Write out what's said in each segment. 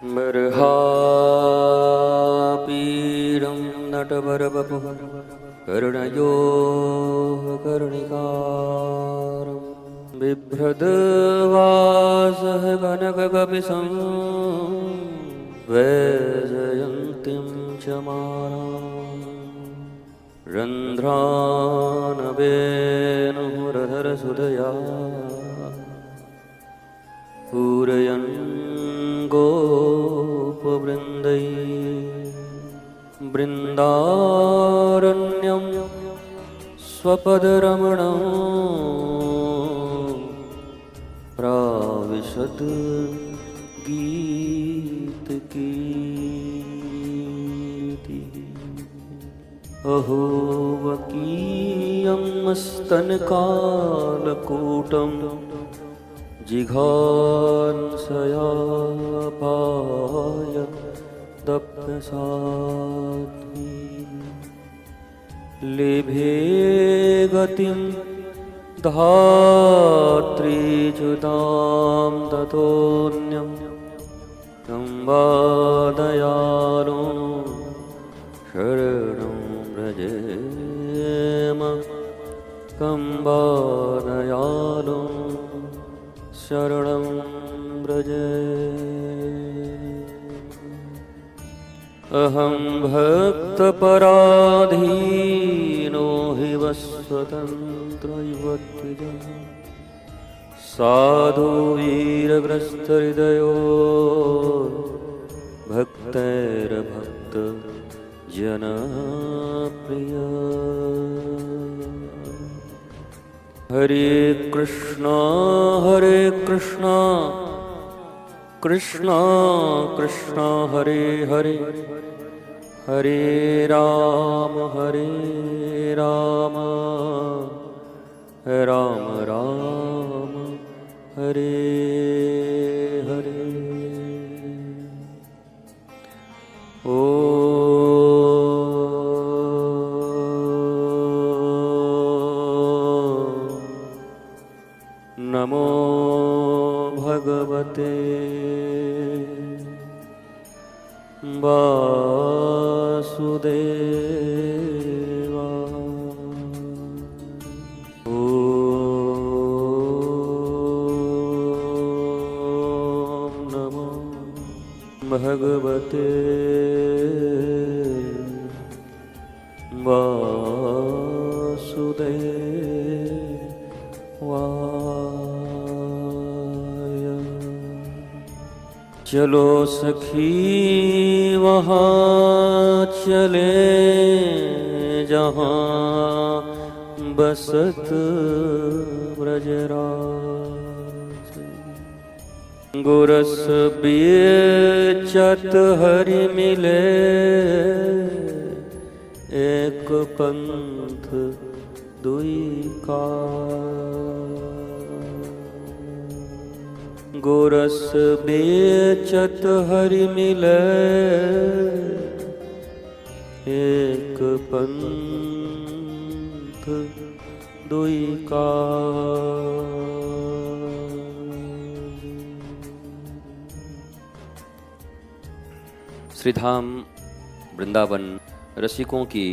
बर्हापीडं नटवरवपुः कर्णयोः कर्णिकारं बिभ्रद्वासः कनककपिशं वैजयन्तीं च मालां रन्ध्रानवेणुरधरसुधया पूरयन् गोपवृन्दै बृन्दारण्यं स्वपदरमणं प्राविशत् गीतकीर्तिः। अहो वकीयं स्तनकालकूटं जिघांसयापाय दप्यसाध्वी लेभे गतिं धात्रीच्युतां ततोऽन्यं तं वा दयालो शरणं व्रजेम कं वा दयालो शरणं व्रजे। अहं भक्तपराधीनो हि वस्वतन्त्रयुवत्यजं साधु वीरग्रस्तहृदयो भक्तैर्भक्त जनप्रिय। हरे कृष्णा कृष्णा कृष्णा हरे हरे, हरे राम राम राम हरे हरे। ओ नमो भगवते वासुदेवाय। ॐ नमो भगवते वासुदेवाय। चलो सखी वहाँ चले जहाँ बसत ब्रजराज, गुरस बेचत हरि मिले एक पंथ दुई काज। गुरस बेचत हरि मिले एक पंथ दुई काज। श्रीधाम वृंदावन रसिकों की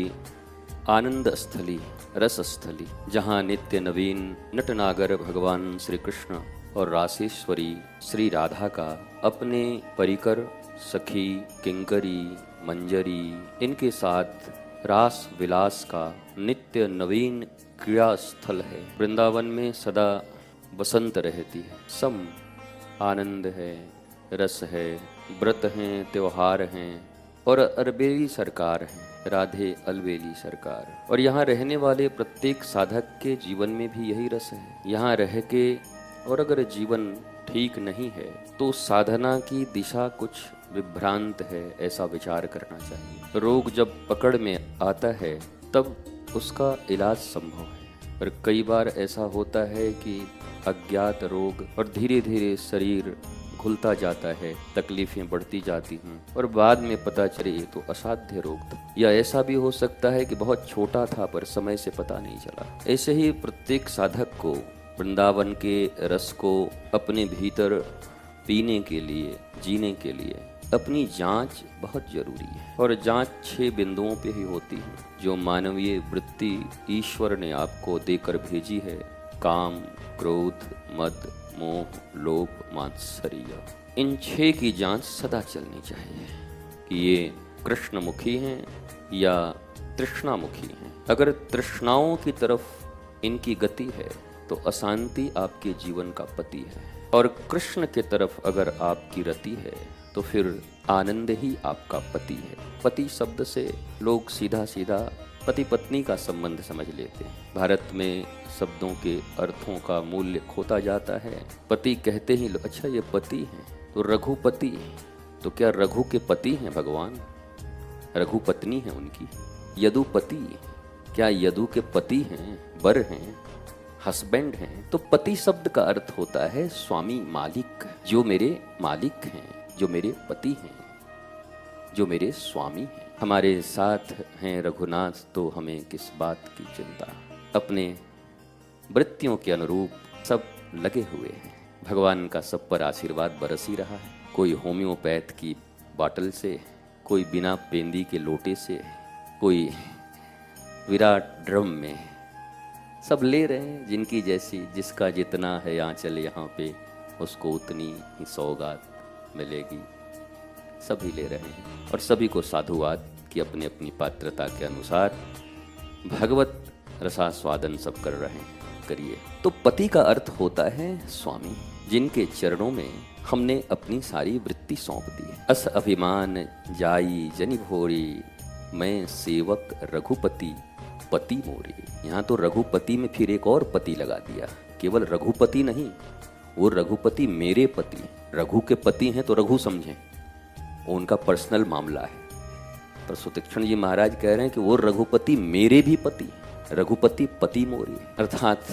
आनंद स्थली, रस स्थली, जहाँ नित्य नवीन नटनागर भगवान श्री कृष्ण और रासेश्वरी श्री राधा का अपने परिकर सखी किंकरी मंजरी इनके साथ रास विलास का नित्य नवीन क्रीड़ा स्थल है। वृंदावन में सदा बसंत रहती है, सम आनंद है, रस है, व्रत हैं, त्योहार हैं और अलबेली सरकार है, राधे अलबेली सरकार। और यहाँ रहने वाले प्रत्येक साधक के जीवन में भी यही रस है। यहाँ रह के और अगर जीवन ठीक नहीं है तो साधना की दिशा कुछ विभ्रांत है, ऐसा विचार करना चाहिए। रोग जब पकड़ में आता है तब उसका इलाज संभव है, पर कई बार ऐसा होता है कि अज्ञात रोग और धीरे धीरे शरीर घुलता जाता है, तकलीफें बढ़ती जाती हैं और बाद में पता चले ये तो असाध्य रोग था। या ऐसा भी हो सकता है कि बहुत छोटा था पर समय से पता नहीं चला। ऐसे ही प्रत्येक साधक को वृंदावन के रस को अपने भीतर पीने के लिए, जीने के लिए अपनी जांच बहुत जरूरी है और जांच 6 बिंदुओं पे ही होती है। जो मानवीय वृत्ति ईश्वर ने आपको देकर भेजी है, काम, क्रोध, मद, मोह, लोभ, मात्सर्य, इन 6 की जांच सदा चलनी चाहिए कि ये कृष्णमुखी हैं या तृष्णामुखी हैं। अगर तृष्णाओं की तरफ इनकी गति है तो अशांति आपके जीवन का पति है, और कृष्ण के तरफ अगर आपकी रति है तो फिर आनंद ही आपका पति है। पति शब्द से लोग सीधा सीधा पति पत्नी का संबंध समझ लेते हैं। भारत में शब्दों के अर्थों का मूल्य खोता जाता है। पति कहते ही अच्छा ये पति हैं, तो रघुपति, तो क्या रघु के पति हैं भगवान? रघु पत्नी है उनकी। यदुपति, क्या यदु के पति हैं, वर हैं, हस्बैंड हैं? तो पति शब्द का अर्थ होता है स्वामी, मालिक। जो मेरे मालिक हैं, जो मेरे पति हैं, जो मेरे स्वामी हैं। हमारे साथ हैं रघुनाथ, तो हमें किस बात की चिंता। अपने वृत्तियों के अनुरूप सब लगे हुए हैं। भगवान का सब पर आशीर्वाद बरस ही रहा है। कोई होम्योपैथ की बॉटल से, कोई बिना पेंदी के लोटे से, कोई विराट ड्रम में, सब ले रहे हैं। जिनकी जैसी, जिसका जितना है आंचल यहाँ पे, उसको उतनी ही सौगात मिलेगी। सभी ले रहे हैं और सभी को साधुवाद की अपनी अपनी पात्रता के अनुसार भगवत रसास्वादन सब कर रहे हैं। करिए। तो पति का अर्थ होता है स्वामी, जिनके चरणों में हमने अपनी सारी वृत्ति सौंप दी है। अस अभिमान जाई जनि भोरी, मैं सेवक रघुपति पति मोरी। यहाँ तो रघुपति में फिर एक और पति लगा दिया। केवल रघुपति नहीं, वो रघुपति मेरे पति। रघु के पति हैं तो रघु समझें, उनका पर्सनल मामला है। पर सुतीक्षण जी महाराज कह रहे हैं कि वो रघुपति मेरे भी पति, रघुपति पति मोरी। अर्थात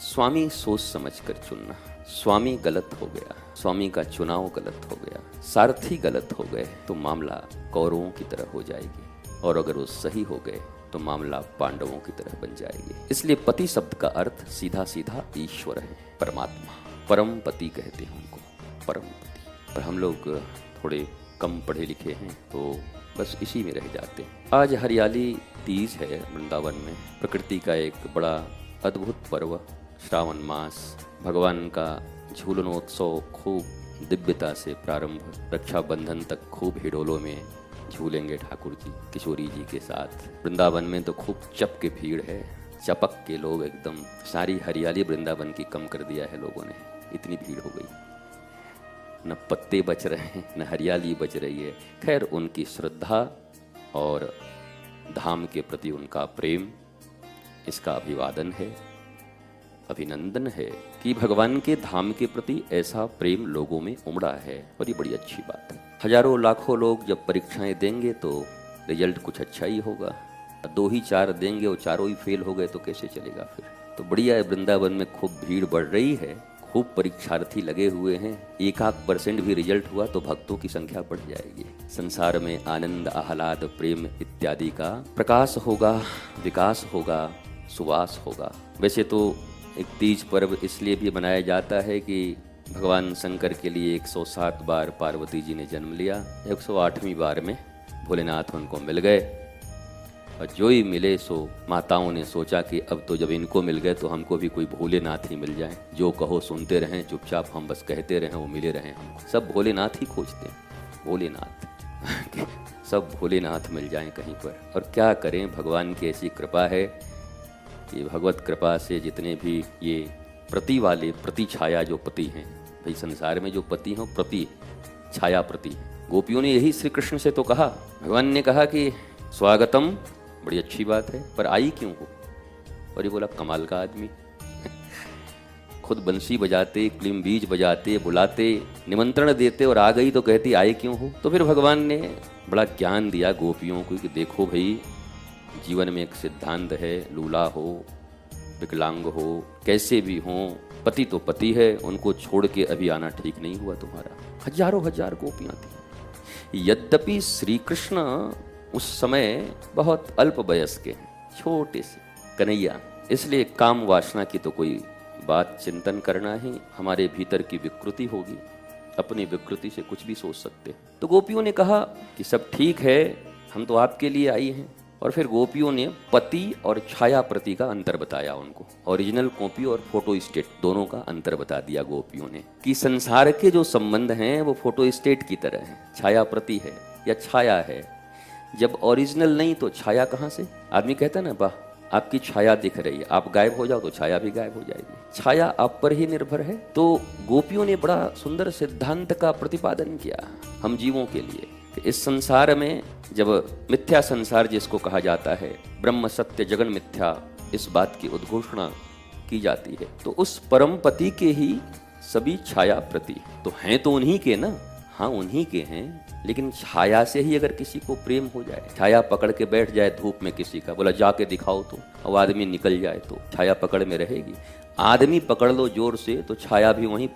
स्वामी सोच समझ कर चुनना। स्वामी गलत हो गया, स्वामी का चुनाव गलत हो गया, सारथी गलत हो गए तो मामला कौरवों की तरह हो जाएगी, और अगर वो सही हो गए तो मामला पांडवों की तरह बन जाएगी। इसलिए पति शब्द का अर्थ सीधा सीधा ईश्वर है, परमात्मा, परम पति कहते हैं उनको, परम पति। पर हम लोग थोड़े कम पढ़े लिखे हैं तो बस इसी में रह जाते हैं। आज हरियाली तीज है वृंदावन में। प्रकृति का एक बड़ा अद्भुत पर्व, श्रावण मास, भगवान का झूलनोत्सव खूब दिव्यता से प्रारंभ, रक्षाबंधन तक खूब हिडोलों में झूलेंगे ठाकुर जी किशोरी जी के साथ। वृंदावन में तो खूब चप के भीड़ है, चपक के लोग एकदम, सारी हरियाली वृंदावन की कम कर दिया है लोगों ने, इतनी भीड़ हो गई। न पत्ते बच रहे हैं, न हरियाली बच रही है। खैर, उनकी श्रद्धा और धाम के प्रति उनका प्रेम, इसका अभिवादन है, अभिनंदन है कि भगवान के धाम के प्रति ऐसा प्रेम लोगों में उमड़ा है, और ये बड़ी अच्छी बात है। हजारों लाखों लोग जब परीक्षाएं देंगे तो रिजल्ट कुछ अच्छा ही होगा। 2 ही 4 देंगे और चारों ही फेल हो गए तो कैसे चलेगा फिर। तो बढ़िया है, वृंदावन में खूब भीड़ बढ़ रही है, खूब परीक्षार्थी लगे हुए हैं। 1% भी रिजल्ट हुआ तो भक्तों की संख्या बढ़ जाएगी। संसार में आनंद, आह्लाद, प्रेम इत्यादि का प्रकाश होगा, विकास होगा, सुवास होगा। वैसे तो एक तीज पर्व इसलिए भी मनाया जाता है कि भगवान शंकर के लिए 107 बार पार्वती जी ने जन्म लिया, 108वीं बार में भोलेनाथ उनको मिल गए, और जो ही मिले सो माताओं ने सोचा कि अब तो जब इनको मिल गए तो हमको भी कोई भोलेनाथ ही मिल जाए, जो कहो सुनते रहें, चुपचाप हम बस कहते रहें, वो मिले रहें हमको। सब भोलेनाथ ही खोजते हैं, भोलेनाथ सब भोलेनाथ मिल जाएं कहीं पर। और क्या करें, भगवान की ऐसी कृपा है कि भगवत कृपा से जितने भी ये प्रति वाले, प्रति छाया जो पति हैं, भाई संसार में जो पति हैं प्रति छाया प्रति हैं। गोपियों ने यही श्री कृष्ण से तो कहा, भगवान ने कहा कि स्वागतम, बड़ी अच्छी बात है, पर आई क्यों हो? और ये बोला कमाल का आदमी खुद बंसी बजाते, क्लीम बीज बजाते, बुलाते, निमंत्रण देते, और आ गई तो कहती आई क्यों हो? तो फिर भगवान ने बड़ा ज्ञान दिया गोपियों को कि देखो भाई, जीवन में एक सिद्धांत है, लूला हो, विकलांग हो, कैसे भी हो, पति तो पति है, उनको छोड़ के अभी आना ठीक नहीं हुआ तुम्हारा। हजारों हजार गोपियां थी। यद्यपि श्री कृष्ण उस समय बहुत अल्प वयस्क हैं, छोटे से कन्हैया, इसलिए काम वासना की तो कोई बात चिंतन करना ही हमारे भीतर की विकृति होगी, अपनी विकृति से कुछ भी सोच सकते हैं। तो गोपियों ने कहा कि सब ठीक है, हम तो आपके लिए आई हैं। और फिर गोपियों ने पति और छाया प्रति का अंतर बताया उनको। ओरिजिनल कॉपी और फोटो स्टेट दोनों का अंतर बता दिया गोपियों ने कि संसार के जो संबंध हैं वो फोटो स्टेट की तरह हैं। छाया प्रति है या छाया है, जब ओरिजिनल नहीं तो छाया कहाँ से? आदमी कहता है ना, वाह आपकी छाया दिख रही है, आप गायब हो जाओ तो छाया भी गायब हो जाएगी। छाया आप पर ही निर्भर है। तो गोपियों ने बड़ा सुंदर सिद्धांत का प्रतिपादन किया हम जीवों के लिए। इस संसार में जब मिथ्या संसार जिसको कहा जाता है, ब्रह्म सत्य जगन मिथ्या, इस बात की उद्घोषणा की जाती है, तो उस परम पति के ही सभी छाया प्रति तो हैं, तो उन्हीं के ना, हाँ उन्हीं के हैं। लेकिन छाया से ही अगर किसी को प्रेम हो जाए, छाया पकड़ के बैठ जाए धूप में किसी का, बोला जाके दिखाओ तो, और आदमी निकल जाए तो छाया पकड़ में रहेगी। आदमी पकड़ लो जोर से तो छाया भी वहीं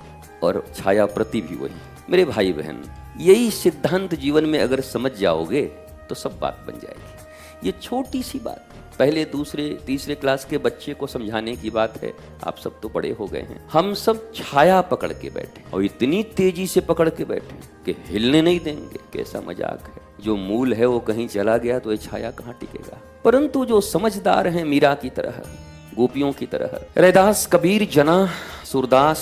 और छाया प्रति भी वही। मेरे भाई बहन, यही सिद्धांत जीवन में अगर समझ जाओगे तो सब बात बन जाएगी। ये छोटी सी बात पहले दूसरे तीसरे क्लास के बच्चे को समझाने की बात है। आप सब तो बड़े हो गए हैं। हम सब छाया पकड़ के बैठे और इतनी तेजी से पकड़ के बैठे कि हिलने नहीं देंगे। कैसा मजाक है। जो मूल है वो कहीं चला गया तो ये छाया कहाँ टिकेगा। परंतु जो समझदार हैं, मीरा की तरह, गोपियों की तरह, रैदास, कबीर, जना, सूरदास,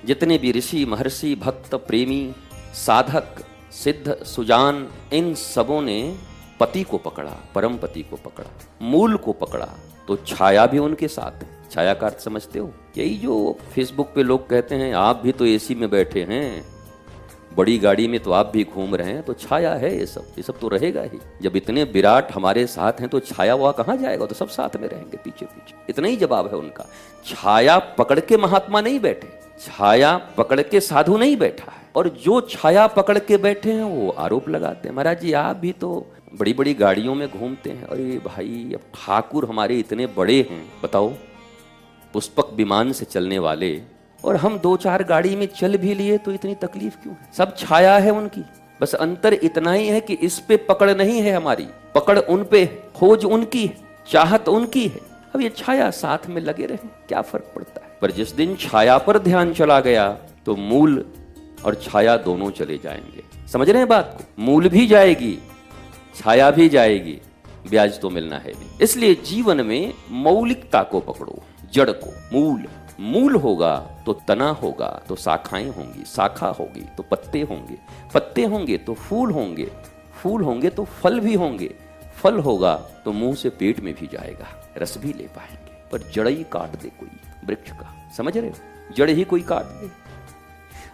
जितने भी ऋषि, महर्षि, भक्त, प्रेमी, साधक, सिद्ध, सुजान, इन सबों ने पति को पकड़ा, परम पति को पकड़ा, मूल को पकड़ा, तो छाया भी उनके साथ है। छाया का अर्थ समझते हो? यही जो फेसबुक पे लोग कहते हैं आप भी तो एसी में बैठे हैं, बड़ी गाड़ी में तो आप भी घूम रहे हैं, तो छाया है ये सब तो रहेगा ही। जब इतने विराट हमारे साथ हैं तो छाया हुआ कहाँ जाएगा? तो सब साथ में रहेंगे पीछे पीछे। इतना ही जवाब है उनका। छाया पकड़ के महात्मा नहीं बैठे, छाया पकड़ के साधु नहीं बैठा है। और जो छाया पकड़ के बैठे हैं वो आरोप लगाते हैं, महाराज जी आप भी तो बड़ी बड़ी गाड़ियों में घूमते हैं। अरे भाई, अब ठाकुर हमारे इतने बड़े हैं, बताओ, पुष्पक विमान से चलने वाले, और हम 2-4 गाड़ी में चल भी लिए तो इतनी तकलीफ क्यों है? सब छाया है उनकी। बस अंतर इतना ही है कि इस पे पकड़ नहीं है हमारी, पकड़ उन पे, खोज उनकी है, चाहत उनकी है। अब ये छाया साथ में लगे रहे, क्या फर्क पड़ता है? पर जिस दिन छाया पर ध्यान चला गया तो मूल और छाया दोनों चले जाएंगे। समझ रहे हैं बात को? मूल भी जाएगी, छाया भी जाएगी, ब्याज तो मिलना है नहीं। इसलिए जीवन में मौलिकता को पकड़ो, जड़ को। मूल होगा तो तना होगा तो शाखाएं होंगी, शाखा होगी तो पत्ते होंगे, पत्ते होंगे तो फूल होंगे, फूल होंगे तो फल भी होंगे, फल होगा तो मुंह से पेट में भी जाएगा, रस भी ले पाएंगे। पर जड़ ही काट दे कोई वृक्ष का, समझ रहे हो? जड़ ही कोई काट दे।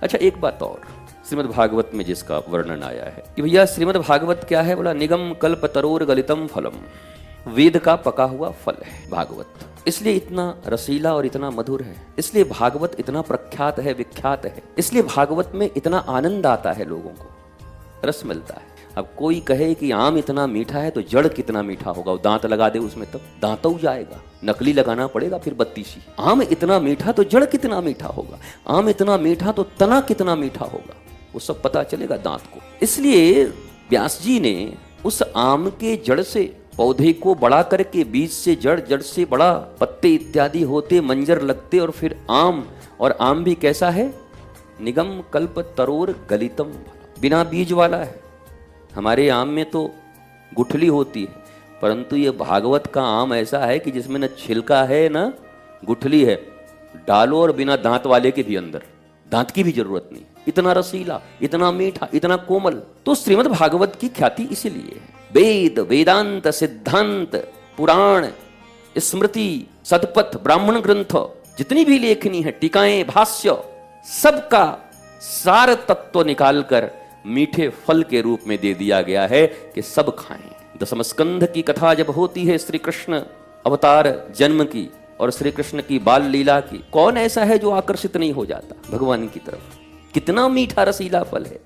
अच्छा, एक बात और, श्रीमद् भागवत में जिसका वर्णन आया है कि भैया श्रीमद् भागवत क्या है? बोला निगम कल्प तरोर गलितम फलम, वेद का पका हुआ फल है भागवत। इसलिए इतना रसीला और इतना मधुर है, इसलिए भागवत इतना प्रख्यात है, विख्यात है, इसलिए भागवत में इतना आनंद आता है, लोगों को रस मिलता है। अब कोई कहे कि आम इतना मीठा है तो जड़ कितना मीठा होगा, दांत लगा दे उसमें तब दांत हो जाएगा, नकली लगाना पड़ेगा फिर 32। आम इतना मीठा तो जड़ कितना मीठा होगा, आम इतना मीठा तो तना कितना मीठा होगा, वो सब पता चलेगा दांत को। इसलिए व्यास जी ने उस आम के जड़ से पौधे को बड़ा करके, बीज से जड़, जड़ से बड़ा, पत्ते इत्यादि होते, मंजर लगते, और फिर आम, और आम भी कैसा है? निगम कल्प तरोर गलितम, बिना बीज वाला है। हमारे आम में तो गुठली होती है, परंतु ये भागवत का आम ऐसा है कि जिसमें न छिलका है न गुठली है, डालो और बिना दांत वाले के भी अंदर, दांत की भी जरूरत नहीं। इतना रसीला, इतना मीठा, इतना कोमल। तो श्रीमद् भागवत की ख्याति इसीलिए है। वेद, वेदांत, सिद्धांत, पुराण, स्मृति, सतपथ, ब्राह्मण ग्रंथ, जितनी भी लेखनी है, टीकाएं, भाष्य, सबका सार तत्व निकालकर मीठे फल के रूप में दे दिया गया है कि सब खाएं। दशम स्कंध की कथा जब होती है श्री कृष्ण अवतार जन्म की और श्री कृष्ण की बाल लीला की, कौन ऐसा है जो आकर्षित नहीं हो जाता भगवान की तरफ? कितना मीठा रसीला फल है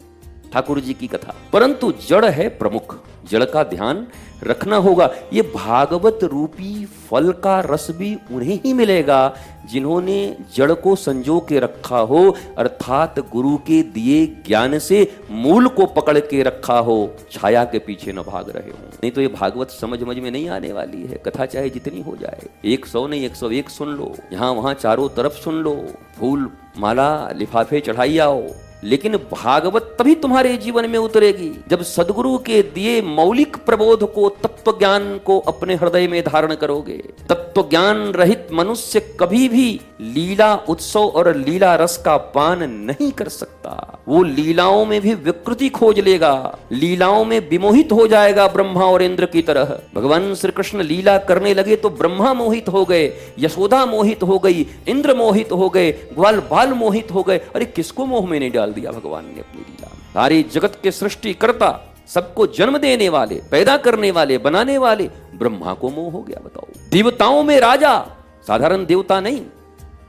ठाकुर जी की कथा। परंतु जड़ है प्रमुख, जड़ का ध्यान रखना होगा। ये भागवत रूपी फल का रस भी उन्हें ही मिलेगा जिन्होंने जड़ को संजो के रखा हो, अर्थात गुरु के दिए ज्ञान से मूल को पकड़ के रखा हो, छाया के पीछे न भाग रहे हो। नहीं तो ये भागवत समझ में नहीं आने वाली है। कथा चाहे जितनी हो जाए, 100 नहीं 101 सुन लो, यहाँ वहां चारों तरफ सुन लो, फूल माला लिफाफे चढ़ाई आओ, लेकिन भागवत तभी तुम्हारे जीवन में उतरेगी जब सदगुरु के दिए मौलिक प्रबोध को, तत्व ज्ञान को अपने हृदय में धारण करोगे। तत्व ज्ञान रहित मनुष्य कभी भी लीला उत्सव और लीला रस का पान नहीं कर सकता। वो लीलाओं में भी विकृति खोज लेगा, लीलाओं में विमोहित हो जाएगा ब्रह्मा और इंद्र की तरह। भगवान श्री कृष्ण लीला करने लगे तो ब्रह्मा मोहित हो गए, यशोदा मोहित हो गई, इंद्र मोहित हो गए, ग्वाल बाल मोहित हो गए। अरे किसको मोह में नहीं डाल दिया भगवान ने अपनी लीला में। सारी जगत के सृष्टिकर्ता, सबको जन्म देने वाले, पैदा करने वाले, बनाने वाले ब्रह्मा को मोह हो गया। बताओ, देवताओं में राजा, साधारण देवता नहीं,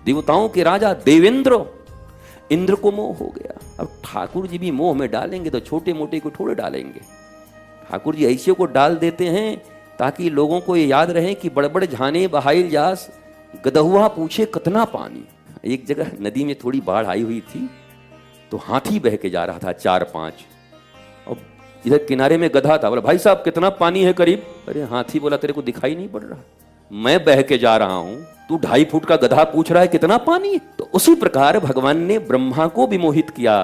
देवताओं के राजा देवेंद्र, इंद्र को मोह हो गया। अब ठाकुर जी भी मोह में डालेंगे तो छोटे मोटे को थोड़े डालेंगे। ठाकुर जी ऐसे को डाल देते हैं ताकि लोगों को ये याद रहे कि बड़बड़ झाने बहाइल जास, गदहुआ पूछे कितना पानी। एक जगह नदी में थोड़ी बाढ़ आई हुई थी तो हाथी बह के जा रहा था 4-5, और इधर किनारे में गधा था। बोला भाई साहब कितना पानी है करीब? अरे हाथी बोला तेरे को दिखाई नहीं पड़ रहा, मैं बह के जा रहा हूं, तू 2.5 फुट का गधा पूछ रहा है कितना पानी है। तो उसी प्रकार भगवान ने ब्रह्मा को भी मोहित किया।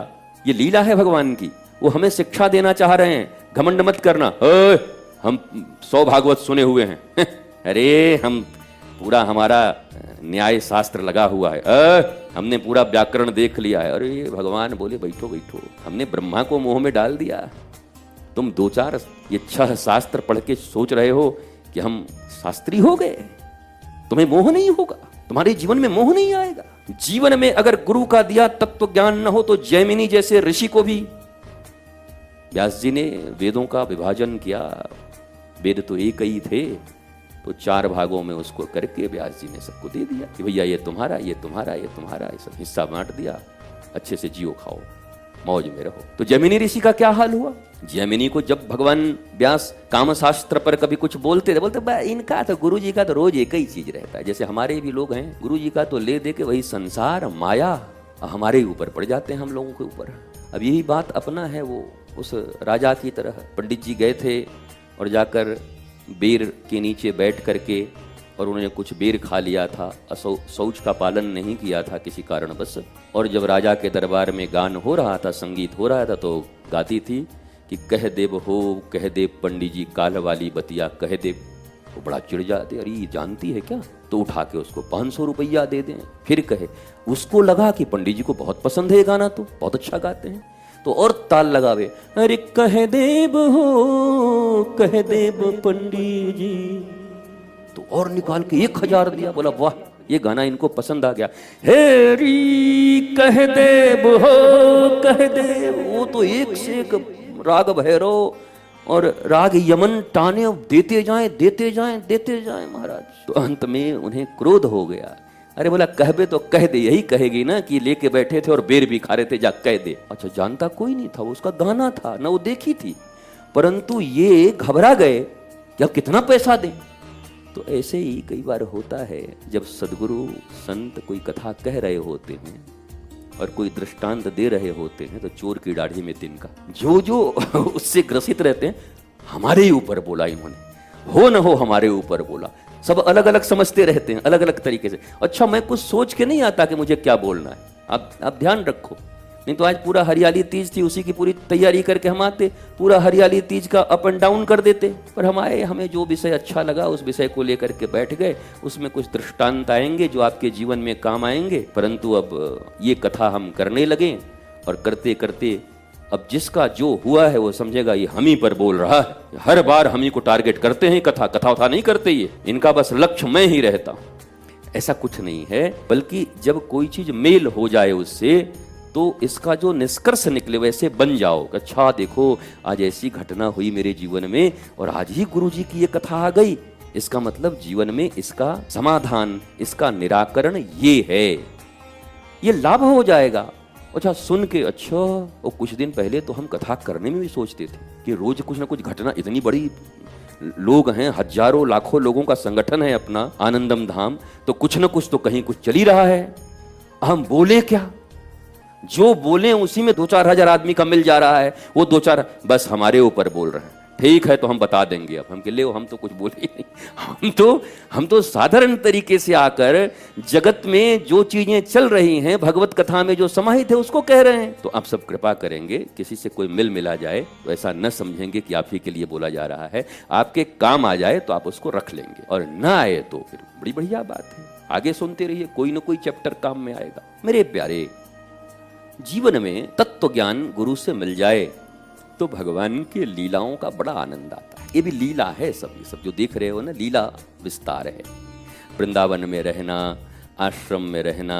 ये लीला है भगवान की, वो हमें शिक्षा देना चाह रहे हैं। घमंड मत करना, हम 100 भागवत सुने हुए हैं अरे हम पूरा, हमारा न्याय शास्त्र लगा हुआ है, हमने पूरा व्याकरण देख लिया है। अरे भगवान बोले बैठो बैठो, हमने ब्रह्मा को मोह में डाल दिया। तुम 2-4 ये 6 शास्त्र पढ़ के सोच रहे हो कि हम शास्त्री हो गए। तुम्हें मोह नहीं होगा, तुम्हारे जीवन में मोह नहीं आएगा। जीवन में अगर गुरु का दिया तत्व ज्ञान न हो तो जैमिनी जैसे ऋषि को भी व्यास जी ने वेदों का विभाजन किया। वेद तो एक ही थे, तो 4 भागों में उसको करके व्यास जी ने सबको दे दिया कि भैया ये तुम्हारा, ये तुम्हारा, ये तुम्हारा, ये सब हिस्सा बांट दिया, अच्छे से जियो खाओ, मौज में रहो। तो जैमिनी ऋषि का क्या हाल हुआ? जैमिनी को जब भगवान व्यास काम शास्त्र पर कभी कुछ बोलते थे, बोलते इनका तो गुरु जी का तो रोज एक ही चीज रहता है। जैसे हमारे भी लोग हैं, गुरु जी का तो ले दे के वही संसार माया हमारे ऊपर पड़ जाते हैं, हम लोगों के ऊपर। अब यही बात अपना है, वो उस राजा की तरह पंडित जी गए थे और जाकर बेर के नीचे बैठ करके, और उन्होंने कुछ बेर खा लिया था, शौच का पालन नहीं किया था किसी कारणवश। और जब राजा के दरबार में गान हो रहा था, संगीत हो रहा था, तो गाती थी कि कह देव हो, कह देव पंडित जी काल वाली बतिया कह देव। वो बड़ा चिढ़ जाते, अरे ये जानती है क्या? तो उठा के उसको 500 रुपया दे दें, फिर कहे। उसको लगा कि पंडित जी को बहुत पसंद है गाना, तो बहुत अच्छा गाते हैं, तो और ताल लगावे, अरे कह देव हो, कह देव पंडित जी, तो और निकाल के 1000 दिया। बोला वाह, ये गाना इनको पसंद आ गया। हे री कह देव हो, कह देव। वो तो एक से एक राग भैरव और राग यमन टाने देते जाएं, देते जाएं, देते जाएं महाराज। तो अंत में उन्हें क्रोध हो गया। अरे बोला कहबे तो कह दे, यही कहेगी ना कि लेके बैठे थे और बेर भी खा रहे थे, जा कह दे। अच्छा, जानता कोई नहीं था, उसका गाना था ना, वो देखी थी, परंतु ये घबरा गए कि अब कितना पैसा दें। तो ऐसे ही कई बार होता है, जब सदगुरु संत कोई कथा कह रहे होते हैं और कोई दृष्टांत दे रहे होते हैं, तो चोर की दाढ़ी में तिनका, जो जो उससे ग्रसित रहते हैं, हमारे ही ऊपर बोला इन्होंने, हो न हो हमारे ऊपर बोला। सब अलग अलग समझते रहते हैं, अलग अलग तरीके से। अच्छा, मैं कुछ सोच के नहीं आता कि मुझे क्या बोलना है, आप ध्यान रखो। नहीं तो आज पूरा हरियाली तीज थी, उसी की पूरी तैयारी करके हम आते, पूरा हरियाली तीज का अप एंड डाउन कर देते। पर हम आए, हमें जो विषय अच्छा लगा उस विषय को लेकर के बैठ गए। उसमें कुछ दृष्टांत आएंगे जो आपके जीवन में काम आएंगे, परंतु अब ये कथा हम करने लगे और करते करते अब जिसका जो हुआ है वो समझेगा ये हम ही पर बोल रहा है। हर बार हम ही को टारगेट करते हैं, कथा नहीं करते, ये इनका बस लक्ष्य मैं ही रहता हूं। ऐसा कुछ नहीं है, बल्कि जब कोई चीज मेल हो जाए उससे, तो इसका जो निष्कर्ष निकले वैसे बन जाओ। अच्छा देखो, आज ऐसी घटना हुई मेरे जीवन में और आज ही गुरुजी की ये कथा आ गई, इसका मतलब जीवन में इसका समाधान, इसका निराकरण ये है, ये लाभ हो जाएगा। अच्छा सुन के, अच्छा, और कुछ दिन पहले तो हम कथा करने में भी सोचते थे कि रोज कुछ ना कुछ घटना, इतनी बड़ी लोग हैं, हजारों लाखों लोगों का संगठन है अपना आनंदम धाम, तो कुछ न कुछ तो कहीं कुछ चल ही रहा है। हम बोले क्या, जो बोले उसी में 2-4 हजार आदमी का मिल जा रहा है, वो 2-4 बस हमारे ऊपर बोल रहे हैं। ठीक है तो हम बता देंगे। अब हम के ले हम तो कुछ बोले ही नहीं, हम तो साधारण तरीके से आकर जगत में जो चीजें चल रही हैं, भगवत कथा में जो समाहित है उसको कह रहे हैं। तो आप सब कृपा करेंगे, किसी से कोई मिल मिला जाए तो ऐसा न समझेंगे कि आप ही के लिए बोला जा रहा है। आपके काम आ जाए तो आप उसको रख लेंगे, और ना आए तो फिर बड़ी बढ़िया बात है, आगे सुनते रहिए, कोई ना कोई चैप्टर काम में आएगा। मेरे प्यारे, जीवन में तत्व ज्ञान गुरु से मिल जाए तो भगवान की लीलाओं का बड़ा आनंद आता है। ये भी लीला है, सब ये सब जो देख रहे हो ना, लीला विस्तार है। वृंदावन में रहना, आश्रम में रहना,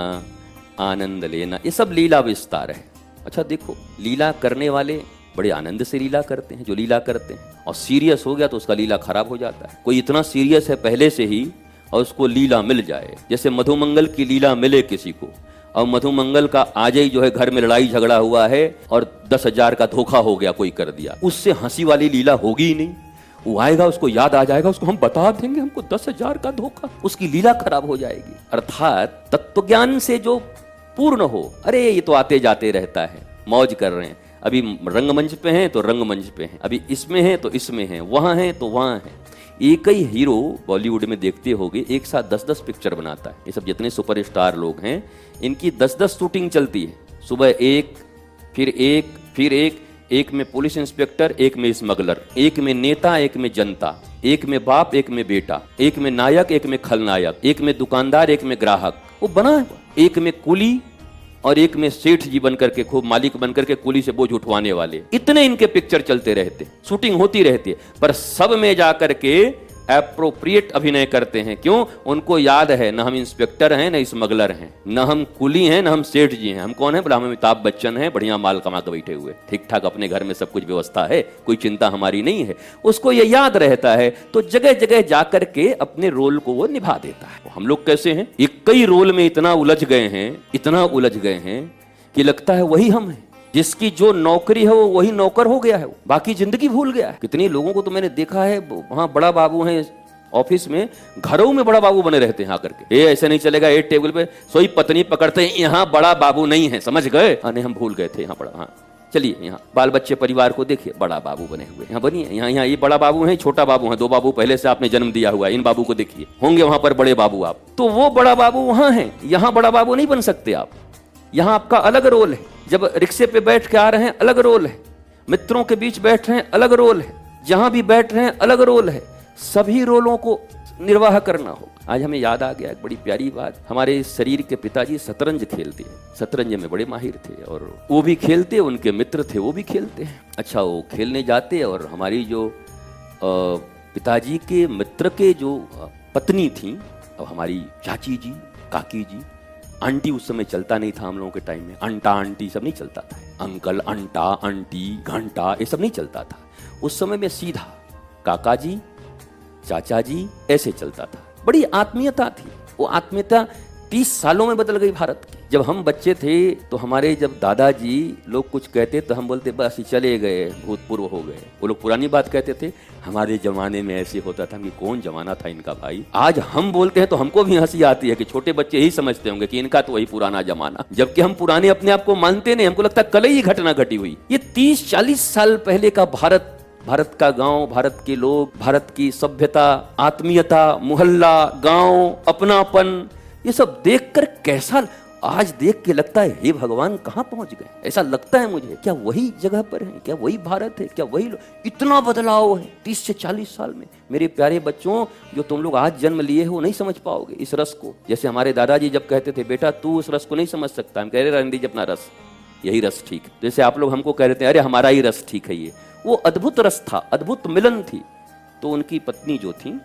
आनंद लेना, ये सब लीला विस्तार है। अच्छा देखो, लीला करने वाले बड़े आनंद से लीला करते हैं, जो लीला करते हैं, और सीरियस हो गया तो उसका लीला खराब हो जाता है। कोई इतना सीरियस है पहले से ही और उसको लीला मिल जाए, जैसे मधुमंगल की लीला मिले किसी को, और मधुमंगल का आज ही जो है घर में लड़ाई झगड़ा हुआ है और 10,000 का धोखा हो गया, कोई कर दिया, उससे हंसी वाली लीला होगी ही नहीं। वो आएगा, उसको याद आ जाएगा, उसको हम बता देंगे हमको 10,000 का धोखा, उसकी लीला खराब हो जाएगी। अर्थात तत्वज्ञान से जो पूर्ण हो, अरे ये तो आते जाते रहता है, मौज कर रहे हैं, अभी रंगमंच पे हैं तो रंगमंच पे हैं, अभी इसमें हैं तो इसमें हैं, वहां हैं तो वहां हैं। एक ही हीरो बॉलीवुड में देखते होगे एक साथ 10-10 पिक्चर बनाता है। ये सब जितने सुपरस्टार लोग हैं, इनकी 10-10 शूटिंग चलती है, सुबह एक, फिर एक, फिर एक में पुलिस इंस्पेक्टर, एक में स्मगलर, एक में नेता, एक में जनता, एक में बाप, एक में बेटा, एक में नायक, एक में खलनायक, एक में दुकानदार, एक में ग्राहक, वो बना है, एक में कुली और एक में सेठ जी बन करके, खूब मालिक बन करके कुली से बोझ उठवाने वाले। इतने इनके पिक्चर चलते रहते, शूटिंग होती रहती है, पर सब में जाकर के एप्रोप्रिएट अभिनय करते हैं। क्यों? उनको याद है, न हम इंस्पेक्टर हैं, न स्मगलर हैं, न हम कुली हैं, न हम सेठ जी हैं। हम कौन है? बोला, हम अमिताभ बच्चन हैं, बढ़िया माल कमा के बैठे हुए, ठीक ठाक अपने घर में सब कुछ व्यवस्था है, कोई चिंता हमारी नहीं है। उसको ये याद रहता है, तो जगह जगह जाकर के अपने रोल को वो निभा देता है। हम लोग कैसे हैं, एक कई रोल में इतना उलझ गए हैं, इतना उलझ गए हैं कि लगता है वही हम हैं। जिसकी जो नौकरी है वो वही नौकर हो गया है, बाकी जिंदगी भूल गया है। कितने लोगों को तो मैंने देखा है, वहां बड़ा बाबू हैं ऑफिस में, घरों में बड़ा बाबू बने रहते हैं आकर के। ये ऐसे नहीं चलेगा, ये टेबल पे सोई पत्नी पकड़ते हैं, यहाँ बड़ा बाबू नहीं है, समझ गए? नहीं, हम भूल गए थे, यहाँ बड़ा, हाँ चलिए, यहाँ बाल बच्चे परिवार को देखिए, बड़ा बाबू बने हुए, यहाँ बनिए, यहाँ ये बड़ा बाबू है, छोटा बाबू है, 2 बाबू पहले से आपने जन्म दिया हुआ है, इन बाबू को देखिए, होंगे वहां पर बड़े बाबू आप। तो वो बड़ा बाबू वहां है, यहाँ बड़ा बाबू नहीं बन सकते आप। यहाँ आपका अलग रोल है, जब रिक्शे पे बैठ के आ रहे हैं अलग रोल है, मित्रों के बीच बैठ रहे हैं अलग रोल है, जहां भी बैठ रहे हैं अलग रोल है, सभी रोलों को निर्वाह करना हो। आज हमें याद आ गया एक बड़ी प्यारी बात, हमारे शरीर के पिताजी शतरंज खेलते हैं, शतरंज में बड़े माहिर थे, और वो भी खेलते, उनके मित्र थे वो भी खेलते हैं। अच्छा, वो खेलने जाते, और हमारी जो पिताजी के मित्र के जो पत्नी थी, अब हमारी चाची जी, काकी जी, आंटी उस समय चलता नहीं था हम लोगों के टाइम में, अंटा आंटी सब नहीं चलता था, अंकल, अंटा, आंटी, घंटा, ये सब नहीं चलता था उस समय में। सीधा काका जी, चाचा जी, ऐसे चलता था। बड़ी आत्मीयता थी, वो आत्मीयता 30 सालों में बदल गई भारत की। जब हम बच्चे थे तो हमारे जब दादाजी लोग कुछ कहते तो हम बोलते बस चले गए, भूतपूर्व हो गए। वो लोग पुरानी बात कहते थे, हमारे जमाने में ऐसे होता था। कि कौन जमाना था इनका भाई? आज हम बोलते हैं तो हमको भी हंसी आती है कि छोटे बच्चे यही समझते होंगे कि इनका तो वही पुराना जमाना, जबकि हम पुराने अपने आप को मानते नहीं। हमको लगता है कल ही घटना घटी हुई। ये 30-40 साल पहले का भारत, भारत का गांव, भारत के लोग, भारत की सभ्यता, आत्मीयता, मोहल्ला, गांव, अपनापन, ये सब देखकर कैसा आज देख के लगता है, हे भगवान कहाँ पहुंच गए? ऐसा लगता है मुझे, क्या वही जगह पर है? क्या वही भारत है? क्या वही इतना बदलाव है 30 से 40 साल में? मेरे प्यारे बच्चों, जो तुम लोग आज जन्म लिए हो नहीं समझ पाओगे इस रस को। जैसे हमारे दादाजी जब कहते थे, बेटा तू उस रस को नहीं समझ सकता, हम कह रहे रहने दीजिए अपना रस, यही रस ठीक। जैसे आप लोग हमको कह रहे थे, अरे हमारा ही रस ठीक है, ये वो अद्भुत रस था, अद्भुत मिलन थी। तो उनकी पत्नी जो थी,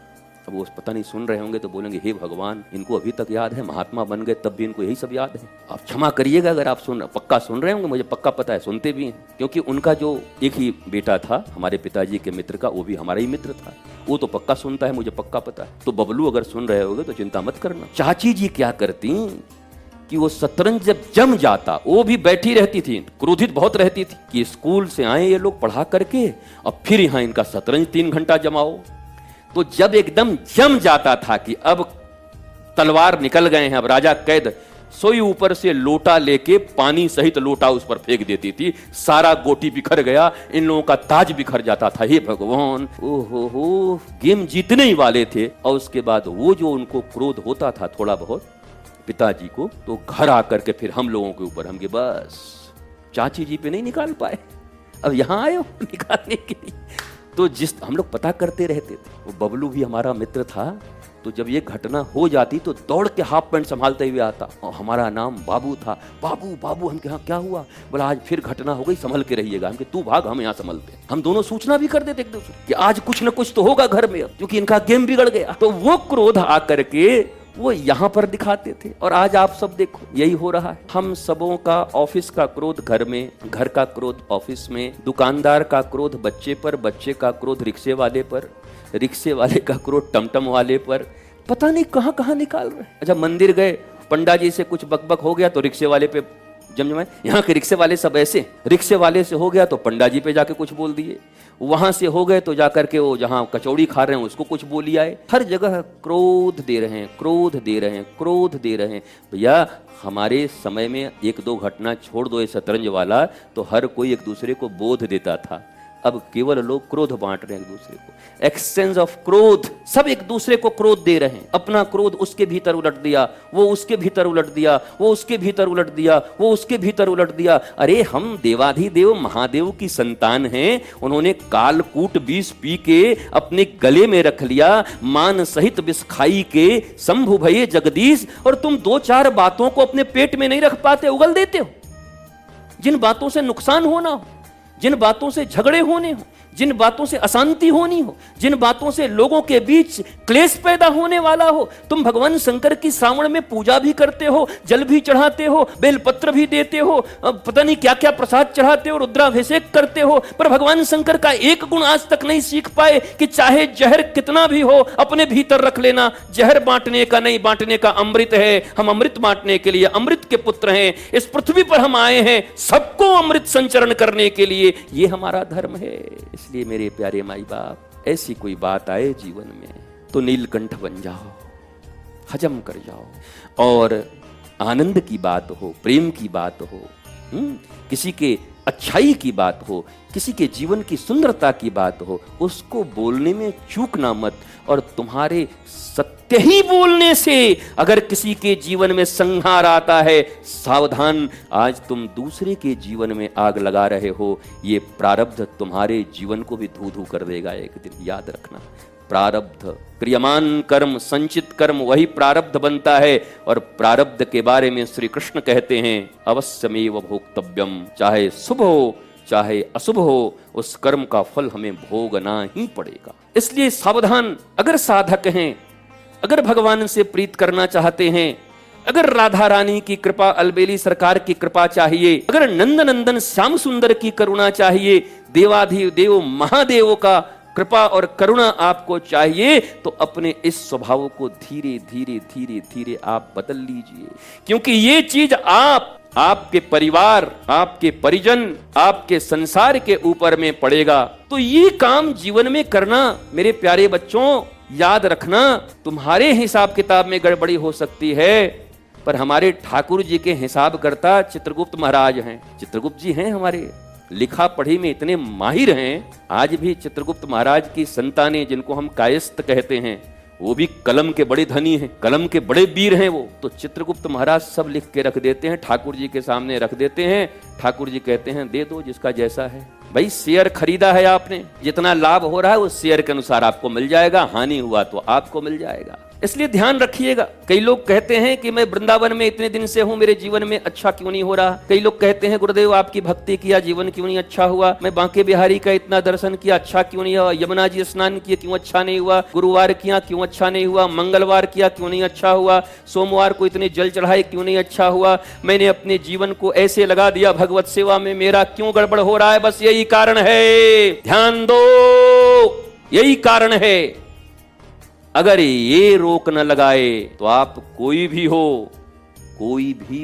अब वो पता नहीं सुन रहे होंगे तो बोलेंगे, हे भगवान, इनको अभी तक याद है, महात्मा बन गए तब भी इनको यही सब याद है। आप क्षमा करिएगा अगर आप पक्का सुन रहे होंगे, मुझे पक्का पता है सुनते भी हैं, क्योंकि उनका जो एक ही बेटा था हमारे पिताजी के मित्र का, वो भी हमारा ही मित्र था, वो तो पक्का सुनता है, मुझे पक्का पता है। तो बबलू अगर सुन रहे होगे तो चिंता मत करना। चाची जी क्या करती कि वो शतरंज जब जम जाता, वो भी बैठी रहती थी, क्रोधित बहुत रहती थी कि स्कूल से आए ये लोग पढ़ा करके और फिर यहाँ इनका शतरंज 3 घंटा जमाओ। तो जब एकदम जम जाता था कि अब तलवार निकल गए हैं, अब राजा कैद, सोई ऊपर से लोटा लेके पानी सहित लोटा उस पर फेंक देती थी, सारा गोटी बिखर गया, इन लोगों का ताज बिखर जाता था। हे भगवान, ओहो हो, गेम जीतने ही वाले थे। और उसके बाद वो जो उनको क्रोध होता था थोड़ा बहुत पिताजी को, तो घर आकर के फिर हम लोगों के ऊपर, हम के बस चाची जी पे नहीं निकाल पाए, अब यहाँ आए हो निकालने के लिए। तो जिस हम लोग पता करते रहते थे, वो बबलू भी हमारा मित्र था, तो जब ये घटना हो जाती तो दौड़ के हाफ पैंट संभालते हुए आता, और हमारा नाम बाबू था। बाबू बाबू, हम कहा क्या हुआ? बोला आज फिर घटना हो गई, संभल के रहिएगा। हम तू भाग, हम यहाँ संभलते। हम दोनों सूचना भी कर देते एक दूसरे कि आज कुछ न कुछ तो होगा घर में, क्योंकि इनका गेम बिगड़ गया। तो वो क्रोध आकर के वो यहाँ पर दिखाते थे, और आज आप सब देखो यही हो रहा है। हम सबों का ऑफिस का क्रोध घर में, घर का क्रोध ऑफिस में, दुकानदार का क्रोध बच्चे पर, बच्चे का क्रोध रिक्शे वाले पर, रिक्शे वाले का क्रोध टमटम वाले पर, पता नहीं कहाँ कहाँ निकाल रहे। अच्छा, मंदिर गए, पंडा जी से कुछ बकबक हो गया तो रिक्शे वाले पे जमजमाए। यहाँ के रिक्शे वाले सब ऐसे, रिक्शे वाले से हो गया तो पंडा जी पे जाके कुछ बोल दिए, वहां से हो गए तो जाकर के वो जहाँ कचौड़ी खा रहे हैं उसको कुछ बोली आए। हर जगह क्रोध दे रहे हैं, क्रोध दे रहे हैं, क्रोध दे रहे हैं। भैया हमारे समय में एक दो घटना छोड़ दो ये शतरंज वाला, तो हर कोई एक दूसरे को बोध देता था। अब केवल लोग क्रोध बांट रहे हैं एक दूसरे को, एक्सचेंज ऑफ क्रोध। सब एक दूसरे को क्रोध दे रहे हैं, अपना क्रोध उसके भीतर उलट दिया, वो उसके भीतर उलट दिया, वो उसके भीतर उलट दिया, वो उसके भीतर उलट दिया। अरे हम देवाधिदेव महादेव की संतान हैं, उन्होंने कालकूट विष पी के अपने गले में रख लिया, मान सहित विष खाई के शंभु भये जगदीश, और तुम दो चार बातों को अपने पेट में नहीं रख पाते, उगल देते हो। जिन बातों से नुकसान होना हो, जिन बातों से झगड़े होने हो, जिन बातों से अशांति होनी हो, जिन बातों से लोगों के बीच क्लेश पैदा होने वाला हो, तुम भगवान शंकर की श्रावण में पूजा भी करते हो, जल भी चढ़ाते हो, बेलपत्र भी देते हो, पता नहीं क्या क्या प्रसाद चढ़ाते हो, रुद्राभिषेक करते हो, पर भगवान शंकर का एक गुण आज तक नहीं सीख पाए कि चाहे जहर कितना भी हो अपने भीतर रख लेना। जहर बांटने का नहीं, बांटने का अमृत है। हम अमृत बांटने के लिए अमृत के पुत्र हैं, इस पृथ्वी पर हम आए हैं सबको अमृत संचरण करने के लिए, ये हमारा धर्म है। इसलिए मेरे प्यारे माई बाप, ऐसी कोई बात आए जीवन में तो नीलकंठ बन जाओ, हजम कर जाओ। और आनंद की बात हो, प्रेम की बात हो, किसी के अच्छाई की बात हो, किसी के जीवन की सुंदरता की बात हो, उसको बोलने में चूकना मत। और तुम्हारे सत्य ही बोलने से अगर किसी के जीवन में संहार आता है, सावधान, आज तुम दूसरे के जीवन में आग लगा रहे हो, ये प्रारब्ध तुम्हारे जीवन को भी धू धू कर देगा एक दिन, याद रखना। प्रारब्ध, क्रियमान कर्म, संचित कर्म, वही प्रारब्ध बनता है। और प्रारब्ध के बारे में श्री कृष्ण कहते हैं अवश्यमेव भोक्तव्यम, चाहे शुभ हो चाहे अशुभ हो, उस कर्म का फल हमें भोगना ही पड़ेगा। इसलिए सावधान। अगर साधक हैं, अगर भगवान से प्रीत करना चाहते हैं, अगर राधा रानी की कृपा, अलबेली सरकार की कृपा चाहिए, अगर नंद नंदन श्याम सुंदर की करुणा चाहिए, देवाधिदेव महादेव का कृपा और करुणा आपको चाहिए, तो अपने इस स्वभाव को धीरे धीरे धीरे धीरे आप बदल लीजिए। क्योंकि ये चीज आपके परिवार, आपके परिजन, आपके संसार के ऊपर में पड़ेगा। तो ये काम जीवन में करना मेरे प्यारे बच्चों, याद रखना। तुम्हारे हिसाब किताब में गड़बड़ी हो सकती है, पर हमारे ठाकुर जी के हिसाब करता चित्रगुप्त महाराज हैं। चित्रगुप्त जी हैं हमारे, लिखा पढ़ी में इतने माहिर हैं। आज भी चित्रगुप्त महाराज की संतानें, जिनको हम कायस्थ कहते हैं, वो भी कलम के बड़े धनी हैं, कलम के बड़े वीर हैं वो। तो चित्रगुप्त महाराज सब लिख के रख देते हैं, ठाकुर जी के सामने रख देते हैं। ठाकुर जी कहते हैं दे दो जिसका जैसा है। भाई शेयर खरीदा है आपने, जितना लाभ हो रहा है उस शेयर के अनुसार आपको मिल जाएगा, हानि हुआ तो आपको मिल जाएगा। इसलिए ध्यान रखिएगा। कई लोग कहते हैं कि मैं वृंदावन में इतने दिन से हूँ, मेरे जीवन में अच्छा क्यों नहीं हो रहा। कई लोग कहते हैं गुरुदेव आपकी भक्ति किया, जीवन क्यों नहीं अच्छा हुआ। मैं बांके बिहारी का इतना दर्शन किया, अच्छा क्यों नहीं हुआ। यमुना जी स्नान किए, क्यों अच्छा नहीं हुआ। गुरुवार किया, क्यों अच्छा नहीं हुआ। मंगलवार किया, क्यों नहीं अच्छा हुआ। सोमवार को इतने जल चढ़ाए, क्यों नहीं अच्छा हुआ। मैंने अपने जीवन को ऐसे लगा दिया भगवत सेवा में, मेरा क्यों गड़बड़ हो रहा है। बस यही कारण है, ध्यान दो, यही कारण है। अगर ये रोक न लगाए तो आप कोई भी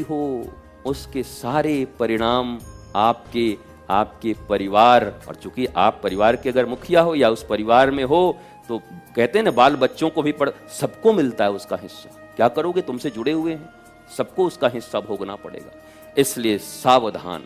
हो, उसके सारे परिणाम आपके परिवार, और चूंकि आप परिवार के अगर मुखिया हो या उस परिवार में हो, तो कहते हैं ना बाल बच्चों को भी सबको मिलता है उसका हिस्सा। क्या करोगे, तुमसे जुड़े हुए हैं। सबको उसका हिस्सा भोगना पड़ेगा। इसलिए सावधान।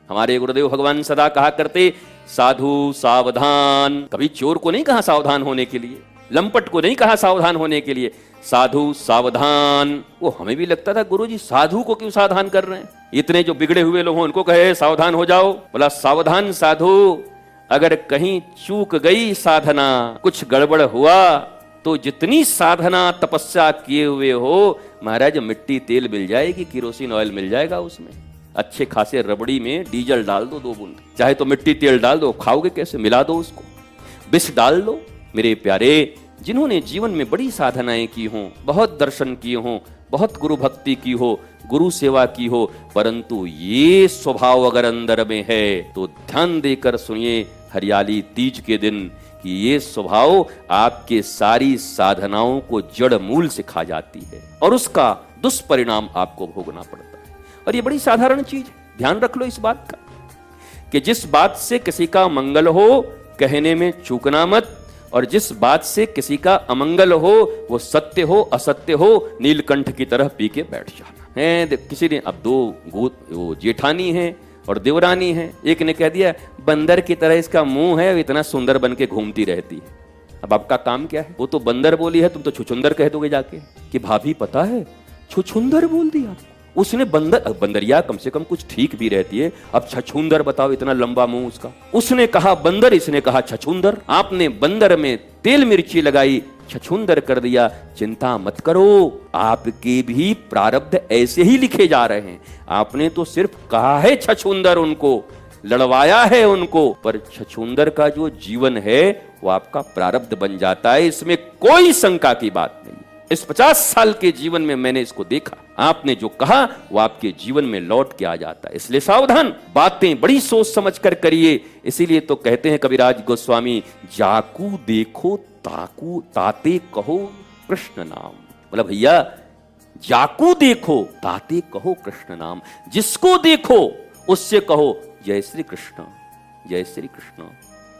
हमारे गुरुदेव भगवान सदा कहा करते, साधु सावधान। कभी चोर को नहीं कहा सावधान होने के लिए, लंपट को नहीं कहा सावधान होने के लिए, साधु सावधान। वो हमें भी लगता था गुरुजी साधु को क्यों सावधान कर रहे हैं, इतने जो बिगड़े हुए लोग हैं उनको कहे सावधान हो जाओ। बोला सावधान साधु, अगर कहीं चूक गई साधना, कुछ गड़बड़ हुआ तो जितनी साधना तपस्या किए हुए हो महाराज, मिट्टी तेल मिल जाएगी, किरोसिन ऑयल मिल जाएगा उसमें। अच्छे खासे रबड़ी में डीजल डाल दो 2 बूंद, चाहे तो मिट्टी तेल डाल दो, खाओगे कैसे, मिला दो उसको, विष डाल दो। मेरे प्यारे, जिन्होंने जीवन में बड़ी साधनाएं की हों, बहुत दर्शन किए हों, बहुत गुरु भक्ति की हो, गुरु सेवा की हो, परंतु ये स्वभाव अगर अंदर में है तो ध्यान देकर सुनिए हरियाली तीज के दिन कि ये स्वभाव आपके सारी साधनाओं को जड़ मूल से खा जाती है और उसका दुष्परिणाम आपको भोगना पड़ता है। और ये बड़ी साधारण चीज है, ध्यान रख लो इस बात का कि जिस बात से किसी का मंगल हो कहने में चूकना मत, और जिस बात से किसी का अमंगल हो वो सत्य हो असत्य हो नीलकंठ की तरह पी के बैठ जाना है। किसी ने, अब 2 वो जेठानी है और देवरानी है, एक ने कह दिया बंदर की तरह इसका मुंह है, इतना सुंदर बन के घूमती रहती है। अब आपका काम क्या है, वो तो बंदर बोली है, तुम तो छुछुंदर कह दोगे जाके कि भाभी पता है छुछुंदर बोल दिया उसने। बंदरिया कम से कम कुछ ठीक भी रहती है, अब छछूंदर बताओ, इतना लंबा मुंह उसका। उसने कहा बंदर, इसने कहा छछूंदर। आपने बंदर में तेल मिर्ची लगाई, छछूंदर कर दिया। चिंता मत करो, आपके भी प्रारब्ध ऐसे ही लिखे जा रहे हैं। आपने तो सिर्फ कहा है छछूंदर, उनको लड़वाया है उनको, पर छछूंदर का जो जीवन है वो आपका प्रारब्ध बन जाता है, इसमें कोई शंका की बात नहीं। इस 50 साल के जीवन में मैंने इसको देखा, आपने जो कहा वो आपके जीवन में लौट के आ जाता है। इसलिए सावधान, बातें बड़ी सोच समझ कर करिए। इसीलिए तो कहते हैं कविराज गोस्वामी, जाकू देखो ताकू ताते कहो कृष्ण नाम। बोला भैया, जाकू देखो ताते कहो कृष्ण नाम, जिसको देखो उससे कहो जय श्री कृष्ण, जय श्री कृष्ण,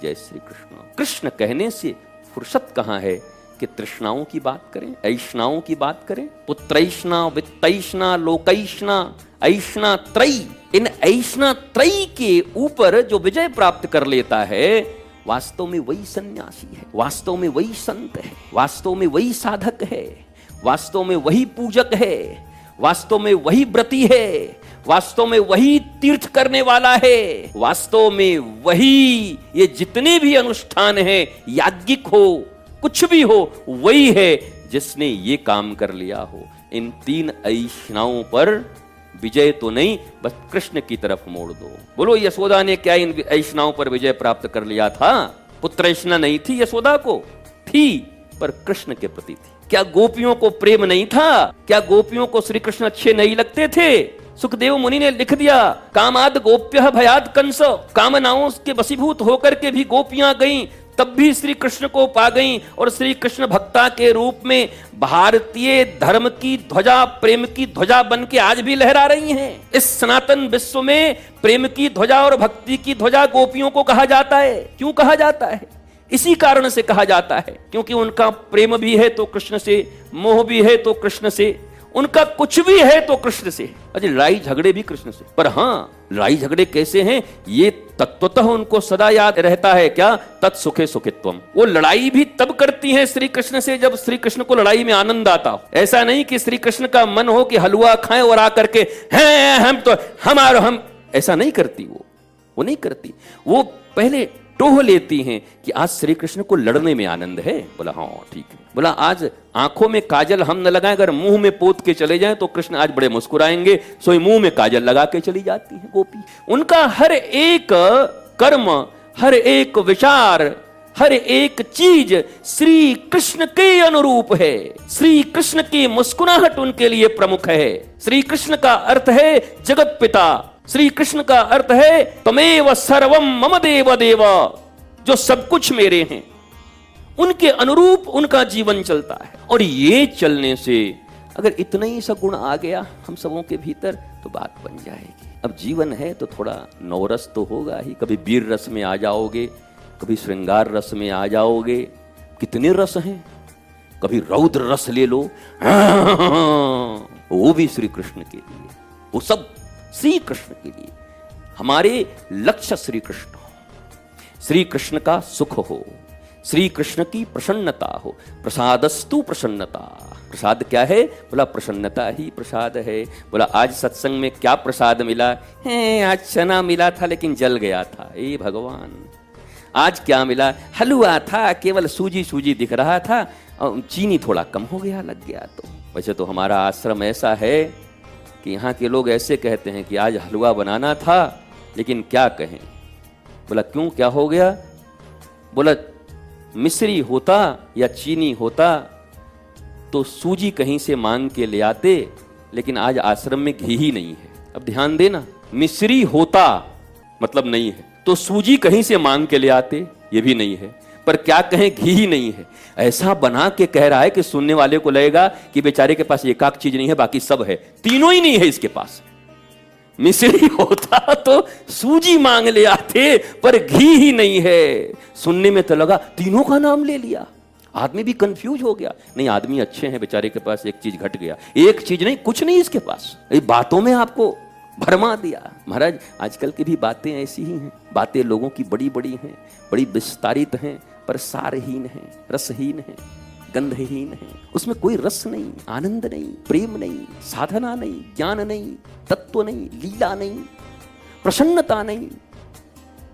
जय श्री कृष्ण। कृष्ण कहने से फुर्सत कहां है कि तृष्णाओं की बात करें, ऐष्णाओं की बात करें। पुत्रैष्णा, वित्तैष्णा, लोकैष्णा, ऐष्णा त्रयी। इन ऐष्णा त्रयी के ऊपर जो विजय प्राप्त कर लेता है, वास्तव में वही सन्यासी है, वास्तव में वही संत है, वास्तव में वही साधक है, वास्तव में वही पूजक है, वास्तव में वही व्रती है, वास्तव में वही तीर्थ करने वाला है, वास्तव में वही, ये जितने भी अनुष्ठान हैं, याज्ञिक हो कुछ भी हो, वही है जिसने ये काम कर लिया हो। इन 3 ऐष्णाओं पर विजय तो नहीं, बस कृष्ण की तरफ मोड़ दो। बोलो यशोदा ने क्या इन ऐष्णाओं पर विजय प्राप्त कर लिया था? पुत्रैष्णा नहीं थी यशोदा को, थी, पर कृष्ण के प्रति थी। क्या गोपियों को प्रेम नहीं था? क्या गोपियों को श्री कृष्ण अच्छे नहीं लगते थे? सुखदेव मुनि ने लिख दिया, कामाद गोप्य भयाद कंस। कामनाओं के वशीभूत होकर के भी गोपियां गईं, तब भी श्री कृष्ण को पा गईं और श्री कृष्ण भक्ता के रूप में भारतीय धर्म की ध्वजा, प्रेम की ध्वजा बन के आज भी लहरा रही हैं। इस सनातन विश्व में प्रेम की ध्वजा और भक्ति की ध्वजा गोपियों को कहा जाता है। क्यों कहा जाता है? इसी कारण से कहा जाता है क्योंकि उनका प्रेम भी है तो कृष्ण से, मोह भी है तो कृष्ण से, उनका कुछ भी है तो कृष्ण से। अरे लड़ाई झगड़े भी कृष्ण से, पर हाँ, लड़ाई झगड़े कैसे हैं ये तत्वतः उनको सदा याद रहता है। क्या? तत्सुखे सुखित्वम। वो लड़ाई भी तब करती हैं श्री कृष्ण से जब श्री कृष्ण को लड़ाई में आनंद आता हो। ऐसा नहीं कि श्री कृष्ण का मन हो कि हलवा खाएं और आकर के हैं हम तो हम, ऐसा नहीं करती वो नहीं करती। वो पहले टोह लेती हैं कि आज श्री कृष्ण को लड़ने में आनंद है। बोला हाँ ठीक है। बोला आज आंखों में काजल हम न लगाएं, अगर मुंह में पोत के चले जाएं तो कृष्ण आज बड़े मुस्कुराएंगे, सो मुंह में काजल लगा के चली जाती है गोपी। उनका हर एक कर्म, हर एक विचार, हर एक चीज श्री कृष्ण के अनुरूप है। श्री कृष्ण की मुस्कुराहट उनके लिए प्रमुख है। श्री कृष्ण का अर्थ है जगत पिता, श्री कृष्ण का अर्थ है तमेव सर्वम मम देव देव, जो सब कुछ मेरे हैं। उनके अनुरूप उनका जीवन चलता है। और ये चलने से अगर इतना ही सा गुण आ गया हम सबों के भीतर तो बात बन जाएगी। अब जीवन है तो थोड़ा नवरस तो होगा ही। कभी वीर रस में आ जाओगे, कभी श्रृंगार रस में आ जाओगे। कितने रस हैं, कभी रौद्र रस ले लो, वो भी श्री कृष्ण के लिए, वो सब श्री कृष्ण के लिए। हमारे लक्ष्य श्री कृष्ण हो, श्री कृष्ण का सुख हो, श्री कृष्ण की प्रसन्नता हो। प्रसादस्तु प्रसन्नता। प्रसाद क्या है? बोला प्रसन्नता ही प्रसाद है। बोला आज सत्संग में क्या प्रसाद मिला है? आज चना मिला था लेकिन जल गया था। ए भगवान, आज क्या मिला? हलवा था, केवल सूजी सूजी दिख रहा था, चीनी थोड़ा कम हो गया, लग गया। तो वैसे तो हमारा आश्रम ऐसा है कि यहाँ के लोग ऐसे कहते हैं कि आज हलवा बनाना था लेकिन क्या कहें। बोला क्यों, क्या हो गया? बोला मिश्री होता या चीनी होता तो सूजी कहीं से मांग के ले आते, लेकिन आज आश्रम में घी ही नहीं है। अब ध्यान देना, मिश्री होता मतलब नहीं है, तो सूजी कहीं से मांग के ले आते, ये भी नहीं है, पर क्या कहें घी ही नहीं है। ऐसा बना के कह रहा है कि सुनने वाले को लगेगा कि बेचारे के पास एक आध चीज नहीं है, बाकी सब है, तीनों ही नहीं है इसके पास। मिश्री होता तो सूजी मांग ले आते, पर घी ही नहीं है। सुनने में तो लगा तीनों का नाम ले लिया, आदमी भी कंफ्यूज हो गया। नहीं, आदमी अच्छे हैं, बेचारे के पास एक चीज घट गया, एक चीज नहीं, कुछ नहीं इसके पास। ये बातों में आपको भरमा दिया। महाराज आजकल की भी बातें ऐसी ही हैं, बातें लोगों की बड़ी बड़ी हैं, बड़ी विस्तारित हैं, पर सारहीन हैं, रसहीन हैं, गंधहीन हैं। उसमें कोई रस नहीं, आनंद नहीं, प्रेम नहीं, साधना नहीं, ज्ञान नहीं, तत्व नहीं, लीला नहीं, प्रसन्नता नहीं।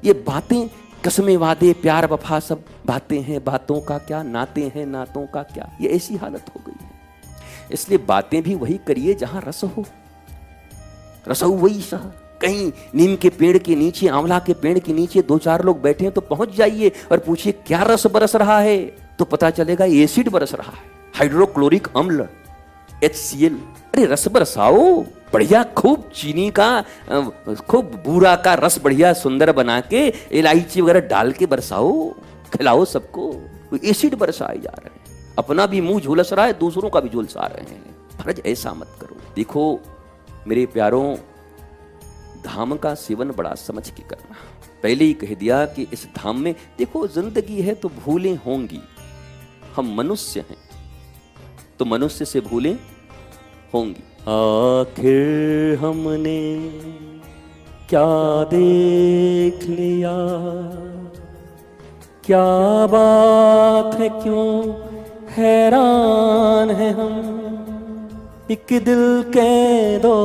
ये बातें कसमें वादे प्यार वफा सब बातें हैं, बातों का क्या, नाते हैं नातों का क्या, ये ऐसी हालत हो गई है। इसलिए बातें भी वही करिए जहां रस हो। रसऊ वही सह। कहीं नीम के पेड़ के नीचे, आंवला के पेड़ के नीचे दो चार लोग बैठे हैं तो पहुंच जाइए और पूछिए क्या रस बरस रहा है, तो पता चलेगा एसिड बरस रहा है, हाइड्रोक्लोरिक अम्ल, HCl। अरे रस बरसाओ, बढ़िया खूब चीनी का, खूब बूरा का रस बढ़िया सुंदर बना के इलायची वगैरह डाल के बरसाओ, खिलाओ सबको। एसिड बरसाए जा रहे हैं, अपना भी मुंह झुलस रहा है, दूसरों का भी झुलसा रहे हैं। महाराज ऐसा मत करो। देखो मेरे प्यारों, धाम का सेवन बड़ा समझ के करना। पहले ही कह दिया कि इस धाम में देखो जिंदगी है तो भूलें होंगी, हम मनुष्य हैं तो मनुष्य से भूलें होंगी। आखिर हमने क्या देख लिया, क्या बात है, क्यों हैरान है हम, एक दिल के दो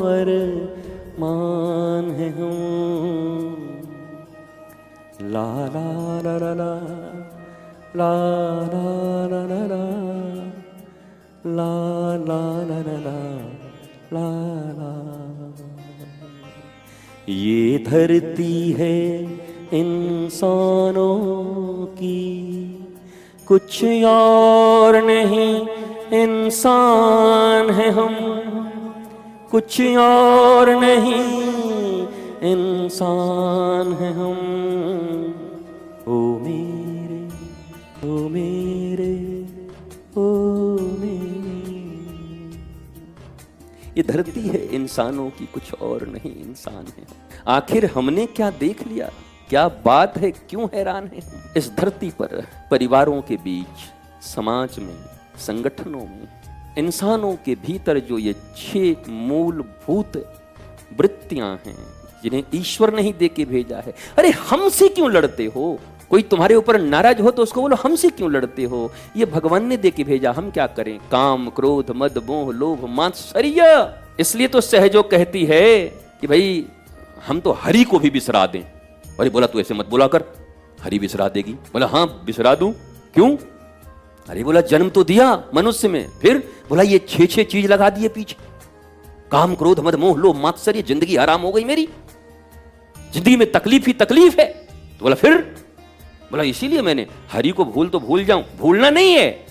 अरमान है हम। ला ला ला ला ला ला ला ला ला ला ला ला ला ला ला। ये धरती है इंसानों की, कुछ और नहीं, इंसान है हम, कुछ और नहीं, इंसान है हम। ओ मेरे, ओ मेरे, ओ मेरे। ये धरती है इंसानों की, कुछ और नहीं, इंसान है। आखिर हमने क्या देख लिया, क्या बात है, क्यों हैरान है। इस धरती पर परिवारों के बीच, समाज में, संगठनों में, इंसानों के भीतर जो ये 6 मूलभूत वृत्तियां हैं जिन्हें ईश्वर ने ही दे के भेजा है। अरे हमसे क्यों लड़ते हो? कोई तुम्हारे ऊपर नाराज हो तो उसको बोलो हमसे क्यों लड़ते हो, ये भगवान ने दे के भेजा, हम क्या करें। काम, क्रोध, मद, मोह, लोभ, मात्सर्य। इसलिए तो सहजो कहती है कि भाई हम तो हरि को भी बिसरा दें। अरे बोला तू ऐसे मत बोला कर, हरि बिसरा देगी। बोला हाँ बिसरा दूं, क्यों? अरे बोला जन्म तो दिया मनुष्य में, फिर बोला ये 6 चीज लगा दिए पीछे, काम, क्रोध, मद, मोह, लोभ, मात्सर्य। जिंदगी हराम हो गई मेरी, जिंदगी में तकलीफ ही तकलीफ है। तो बोला फिर, बोला इसीलिए मैंने हरि को भूल तो भूल जाऊं। भूलना नहीं है,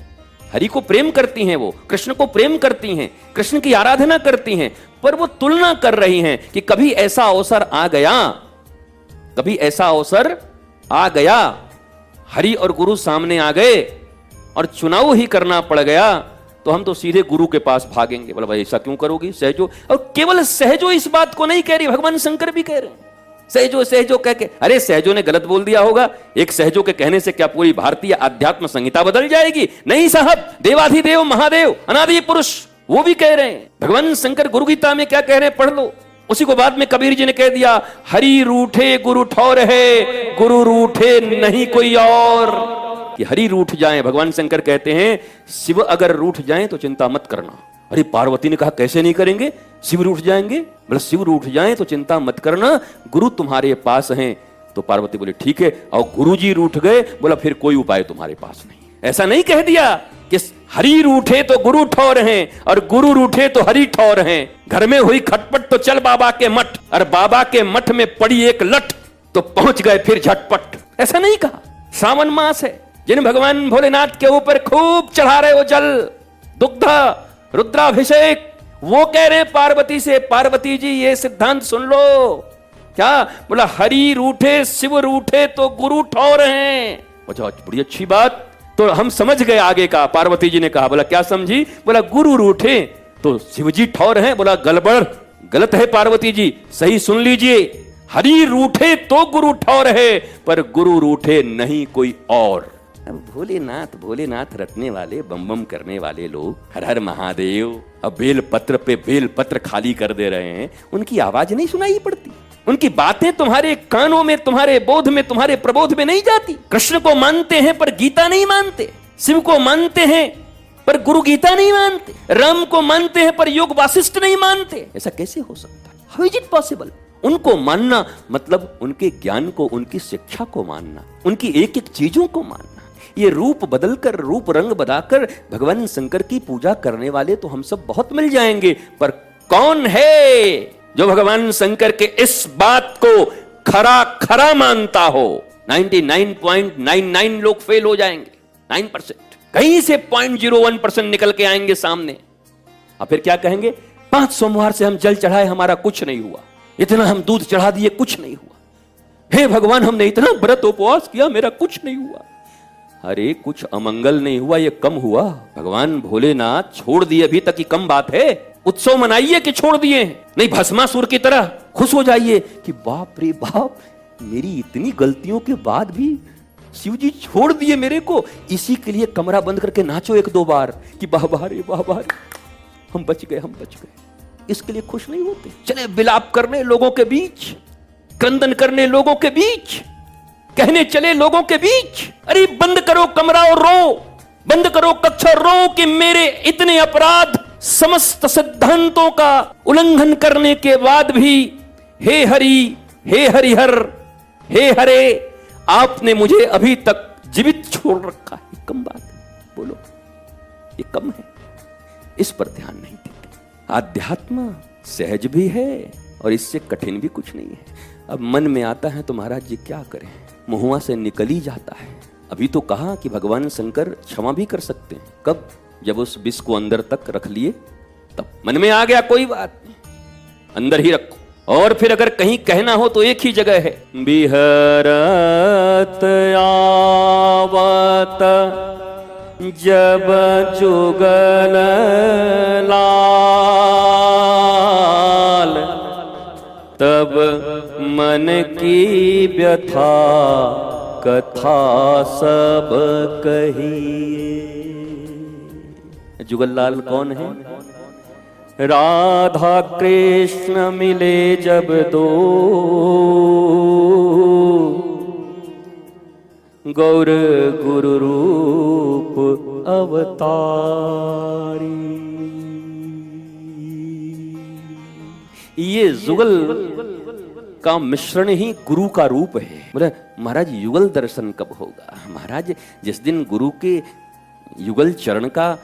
हरि को प्रेम करती हैं, वो कृष्ण को प्रेम करती हैं, कृष्ण की आराधना करती हैं, पर वो तुलना कर रही हैं कि कभी ऐसा अवसर आ गया, कभी ऐसा अवसर आ गया, हरि और गुरु सामने आ गए और चुनाव ही करना पड़ गया, तो हम तो सीधे गुरु के पास भागेंगे। बोला भाई ऐसा क्यों करोगी सहजो? और केवल सहजो इस बात को नहीं कह रही, भगवान शंकर भी कह रहे हैं सहजो सहजो कह के। अरे सहजो ने गलत बोल दिया होगा, एक सहजो के कहने से क्या पूरी भारतीय आध्यात्म संहिता बदल जाएगी? नहीं साहब, देवाधिदेव महादेव अनादि पुरुष वो भी कह रहे हैं। भगवान शंकर गुरु गीता में क्या कह रहे हैं, पढ़ लो। उसी को बाद में कबीर जी ने कह दिया, हरि रूठे गुरु ठौर है, गुरु रूठे नहीं कोई और। कि हरि रूठ जाए, भगवान शंकर कहते हैं शिव अगर रूठ जाए तो चिंता मत करना। अरे पार्वती ने कहा कैसे नहीं करेंगे, शिव रूठ जाएंगे? बोला शिव रूठ जाए तो चिंता मत करना, गुरु तुम्हारे पास हैं। तो पार्वती बोले ठीक है, और गुरु जी रूठ गए, बोला फिर कोई उपाय तुम्हारे पास नहीं। ऐसा नहीं कह दिया कि हरि रूठे तो गुरु ठौर हैं और गुरु रूठे तो हरि ठौर हैं। घर में हुई खटपट तो चल बाबा के मठ, और बाबा के मठ में पड़ी एक लठ तो पहुंच गए फिर झटपट। ऐसा नहीं कहा। सावन मास है, जिन भगवान भोलेनाथ के ऊपर खूब चढ़ा रहे हो जल, दुग्ध, रुद्राभिषेक, वो कह रहे पार्वती से, पार्वती जी ये सिद्धांत सुन लो। क्या बोला, हरि रूठे शिव रूठे तो गुरु ठौर हैं। अच्छा बड़ी अच्छी बात, तो हम समझ गए आगे का। पार्वती जी ने कहा, बोला क्या समझी? बोला गुरु रूठे तो शिव जी ठौर हैं। बोला गड़बड़, गलत है पार्वती जी, सही सुन लीजिए। हरि रूठे तो गुरु ठौर है, पर गुरु रूठे नहीं कोई और। भोलेनाथ भोलेनाथ रटने वाले, बम बम करने वाले लोग, हर हर महादेव, अब बेल पत्र पे बेल पत्र खाली कर दे रहे हैं, उनकी आवाज नहीं सुनाई पड़ती, उनकी बातें तुम्हारे कानों में, तुम्हारे बोध में, तुम्हारे प्रबोध में नहीं जाती। कृष्ण को मानते हैं पर गीता नहीं मानते, शिव को मानते हैं पर गुरु गीता नहीं मानते, राम को मानते हैं पर योग वासिष्ठ नहीं मानते। ऐसा कैसे हो सकता है? How is it possible? उनको मानना मतलब उनके ज्ञान को, उनकी शिक्षा को मानना, उनकी एक एक चीजों को मानना। ये रूप बदलकर, रूप रंग बनाकर भगवान शंकर की पूजा करने वाले तो हम सब बहुत मिल जाएंगे, पर कौन है जो भगवान शंकर के इस बात को खरा खरा मानता हो? 99.99 लोग फेल हो जाएंगे, 9%, कहीं से 0.01% निकल के आएंगे सामने। और फिर क्या कहेंगे, 5 सोमवार से हम जल चढ़ाए, हमारा कुछ नहीं हुआ, इतना हम दूध चढ़ा दिए, कुछ नहीं हुआ। हे भगवान, हमने इतना व्रत उपवास किया, मेरा कुछ नहीं हुआ। अरे कुछ अमंगल नहीं हुआ, ये कम हुआ। भगवान भोलेनाथ छोड़ दिए अभी तक ही कम बात है। उत्सव मनाइए कि छोड़ दिए, नहीं भस्मासुर की तरह खुश हो जाइए कि बाप रे बाप, मेरी इतनी गलतियों के बाद भी शिव जी छोड़ दिए मेरे को। इसी के लिए कमरा बंद करके नाचो 1-2 बार कि बाबा रे, हम बच गए, हम बच गए। इसके लिए खुश नहीं होते। चले विलाप करने लोगों के बीच, क्रंदन करने लोगों के बीच, कहने चले लोगों के बीच, अरे बंद करो कमरा और रो, बंद करो कक्षा, रो कि मेरे इतने अपराध, समस्त सिद्धांतों का उल्लंघन करने के बाद भी हे हरि, हे हरिहर, हे हरे, आपने मुझे अभी तक जीवित छोड़ रखा है। कम बात है, बोलो ये कम है? इस पर ध्यान नहीं देते। आध्यात्म सहज भी है और इससे कठिन भी कुछ नहीं है। अब मन में आता है तो महाराज जी क्या करें, मुहुआ से निकल ही जाता है। अभी तो कहा कि भगवान शंकर क्षमा भी कर सकते हैं, कब? जब उस विष को अंदर तक रख लिए तब मन में आ गया कोई बात नहीं, अंदर ही रखो। और फिर अगर कहीं कहना हो तो एक ही जगह है, बिहरत आवत जब जुगल लाल, तब मन की व्यथा कथा सब कहिए। जुगललाल कौन है? राधा कृष्ण मिले जब दो, गौर गुरु रूप अवतारी। ये जुगल का मिश्रण ही गुरु का रूप है। बोले महाराज युगल दर्शन कब होगा? महाराज जिस दिन गुरु के युगल चरण का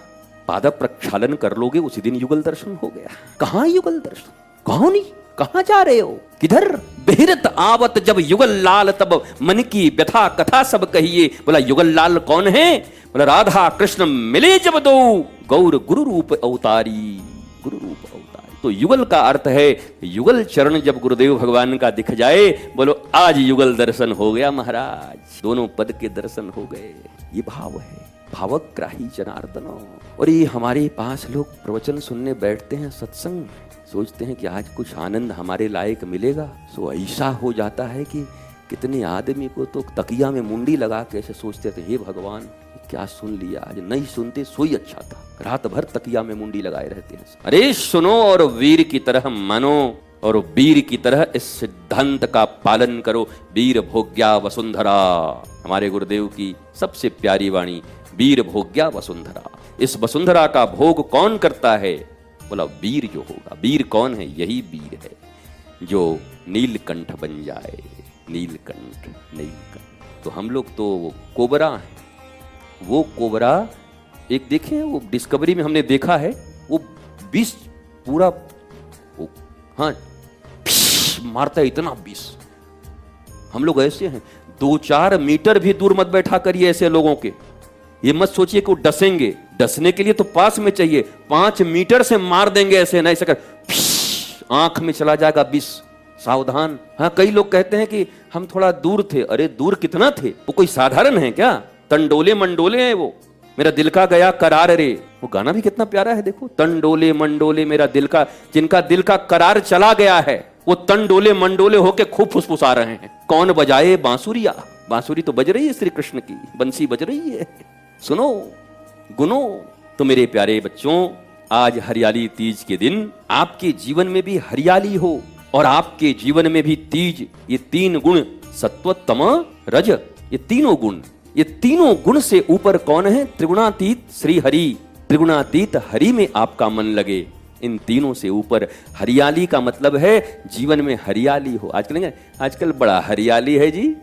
पाद प्रक्षालन कर लोगे उसी दिन युगल दर्शन हो गया। कहां युगल दर्शन? कौन? कहां जा रहे हो? किधर? बिहरत आवत जब युगल लाल, तब मन की व्यथा कथा सब कहिए। बोला युगल लाल कौन है? बोला राधा कृष्ण मिले जब दो, गौर गुरु रूप अवतारी। गुरु रूप अवतारी तो युगल का अर्थ है युगल चरण जब गुरुदेव भगवान का दिख जाए, बोलो आज युगल दर्शन हो गया महाराज, दोनों पद के दर्शन हो गए। ये भाव है, भावग्राही जनार्दनो। और ये हमारे पास लोग प्रवचन सुनने बैठते हैं, सत्संग, सोचते हैं कि आज कुछ आनंद हमारे लायक मिलेगा, सो ऐसा हो जाता है कि कितने आदमी को तो तकिया में मुंडी लगा के ऐसे सोचते थे, हे भगवान क्या सुन लिया, आज नहीं सुनते सोई अच्छा था। रात भर तकिया में मुंडी लगाए रहते हैं। अरे सुनो और वीर की तरह मानो और वीर की तरह इस सिद्धांत का पालन करो। वीर भोग्या वसुंधरा, हमारे गुरुदेव की सबसे प्यारी वाणी, वीर भोग्या वसुंधरा। इस वसुंधरा का भोग कौन करता है? बोला वीर जो होगा। वीर कौन है? यही वीर है जो नीलकंठ बन जाए। नीलकंठ, नीलकंठ। तो हम लोग तो कोबरा हैं। वो कोबरा एक देखे, वो डिस्कवरी में हमने देखा है, वो विष पूरा वो, हाँ मारता है, इतना विष। हम लोग ऐसे हैं, 2-4 मीटर भी दूर मत बैठा करिए ऐसे लोगों के। ये मत सोचिए कि वो डसेंगे, डसने के लिए तो पास में चाहिए। 5 मीटर से मार देंगे ऐसे, ना ऐसे कर आंख में चला जाएगा विष, सावधान। हाँ, कई लोग कहते हैं कि हम थोड़ा दूर थे। अरे दूर कितना थे? वो कोई साधारण है क्या? तंडोले मंडोले हैं वो। मेरा दिल का गया करार रे, वो गाना भी कितना प्यारा है देखो। तंडोले मंडोले मेरा दिल का, जिनका दिल का करार चला गया है वो तंडोले मंडोले होके खूब फुसफुसा रहे हैं। कौन बजाए बांसुरिया? बांसुरी तो बज रही है श्री कृष्ण की, बंसी बज रही है। सुनो गुनो। तो मेरे प्यारे बच्चों, आज हरियाली तीज के दिन आपके जीवन में भी हरियाली हो और आपके जीवन में भी तीज, ये 3 गुण सत्व तम रज, ये तीनों गुण से ऊपर कौन है? त्रिगुणातीत श्री हरि। त्रिगुणातीत हरि में आपका मन लगे। इन तीनों से ऊपर हरियाली का मतलब है जीवन में हरियाली हो। आजकल बड़ा हरियाली है जी,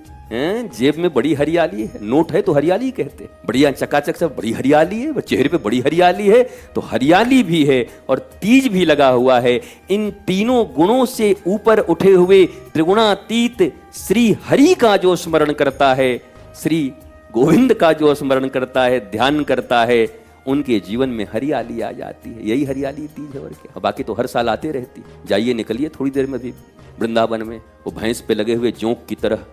जेब में बड़ी हरियाली है, नोट है तो हरियाली कहते, बढ़िया चकाचक सब बड़ी हरियाली है, चेहरे पे बड़ी हरियाली है। तो हरियाली भी है और तीज भी लगा हुआ है। इन तीनों गुणों से ऊपर उठे हुए त्रिगुणातीत श्री हरि का जो स्मरण करता है, श्री गोविंद का जो स्मरण करता है, ध्यान करता है, उनके जीवन में हरियाली आ जाती है। यही हरियाली तीज है और क्या। बाकी तो हर साल आते रहती। जाइए, निकलिए थोड़ी देर में भी वृंदावन में, वो भैंस पे लगे हुए जोंक की तरह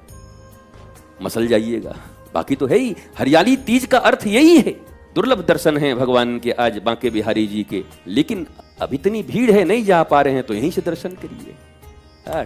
मसल जाइएगा। बाकी तो है ही, हरियाली तीज का अर्थ यही है। दुर्लभ दर्शन है भगवान के आज बांके बिहारी जी के, लेकिन अब इतनी भीड़ है, नहीं जा पा रहे हैं, तो यहीं से दर्शन करिए।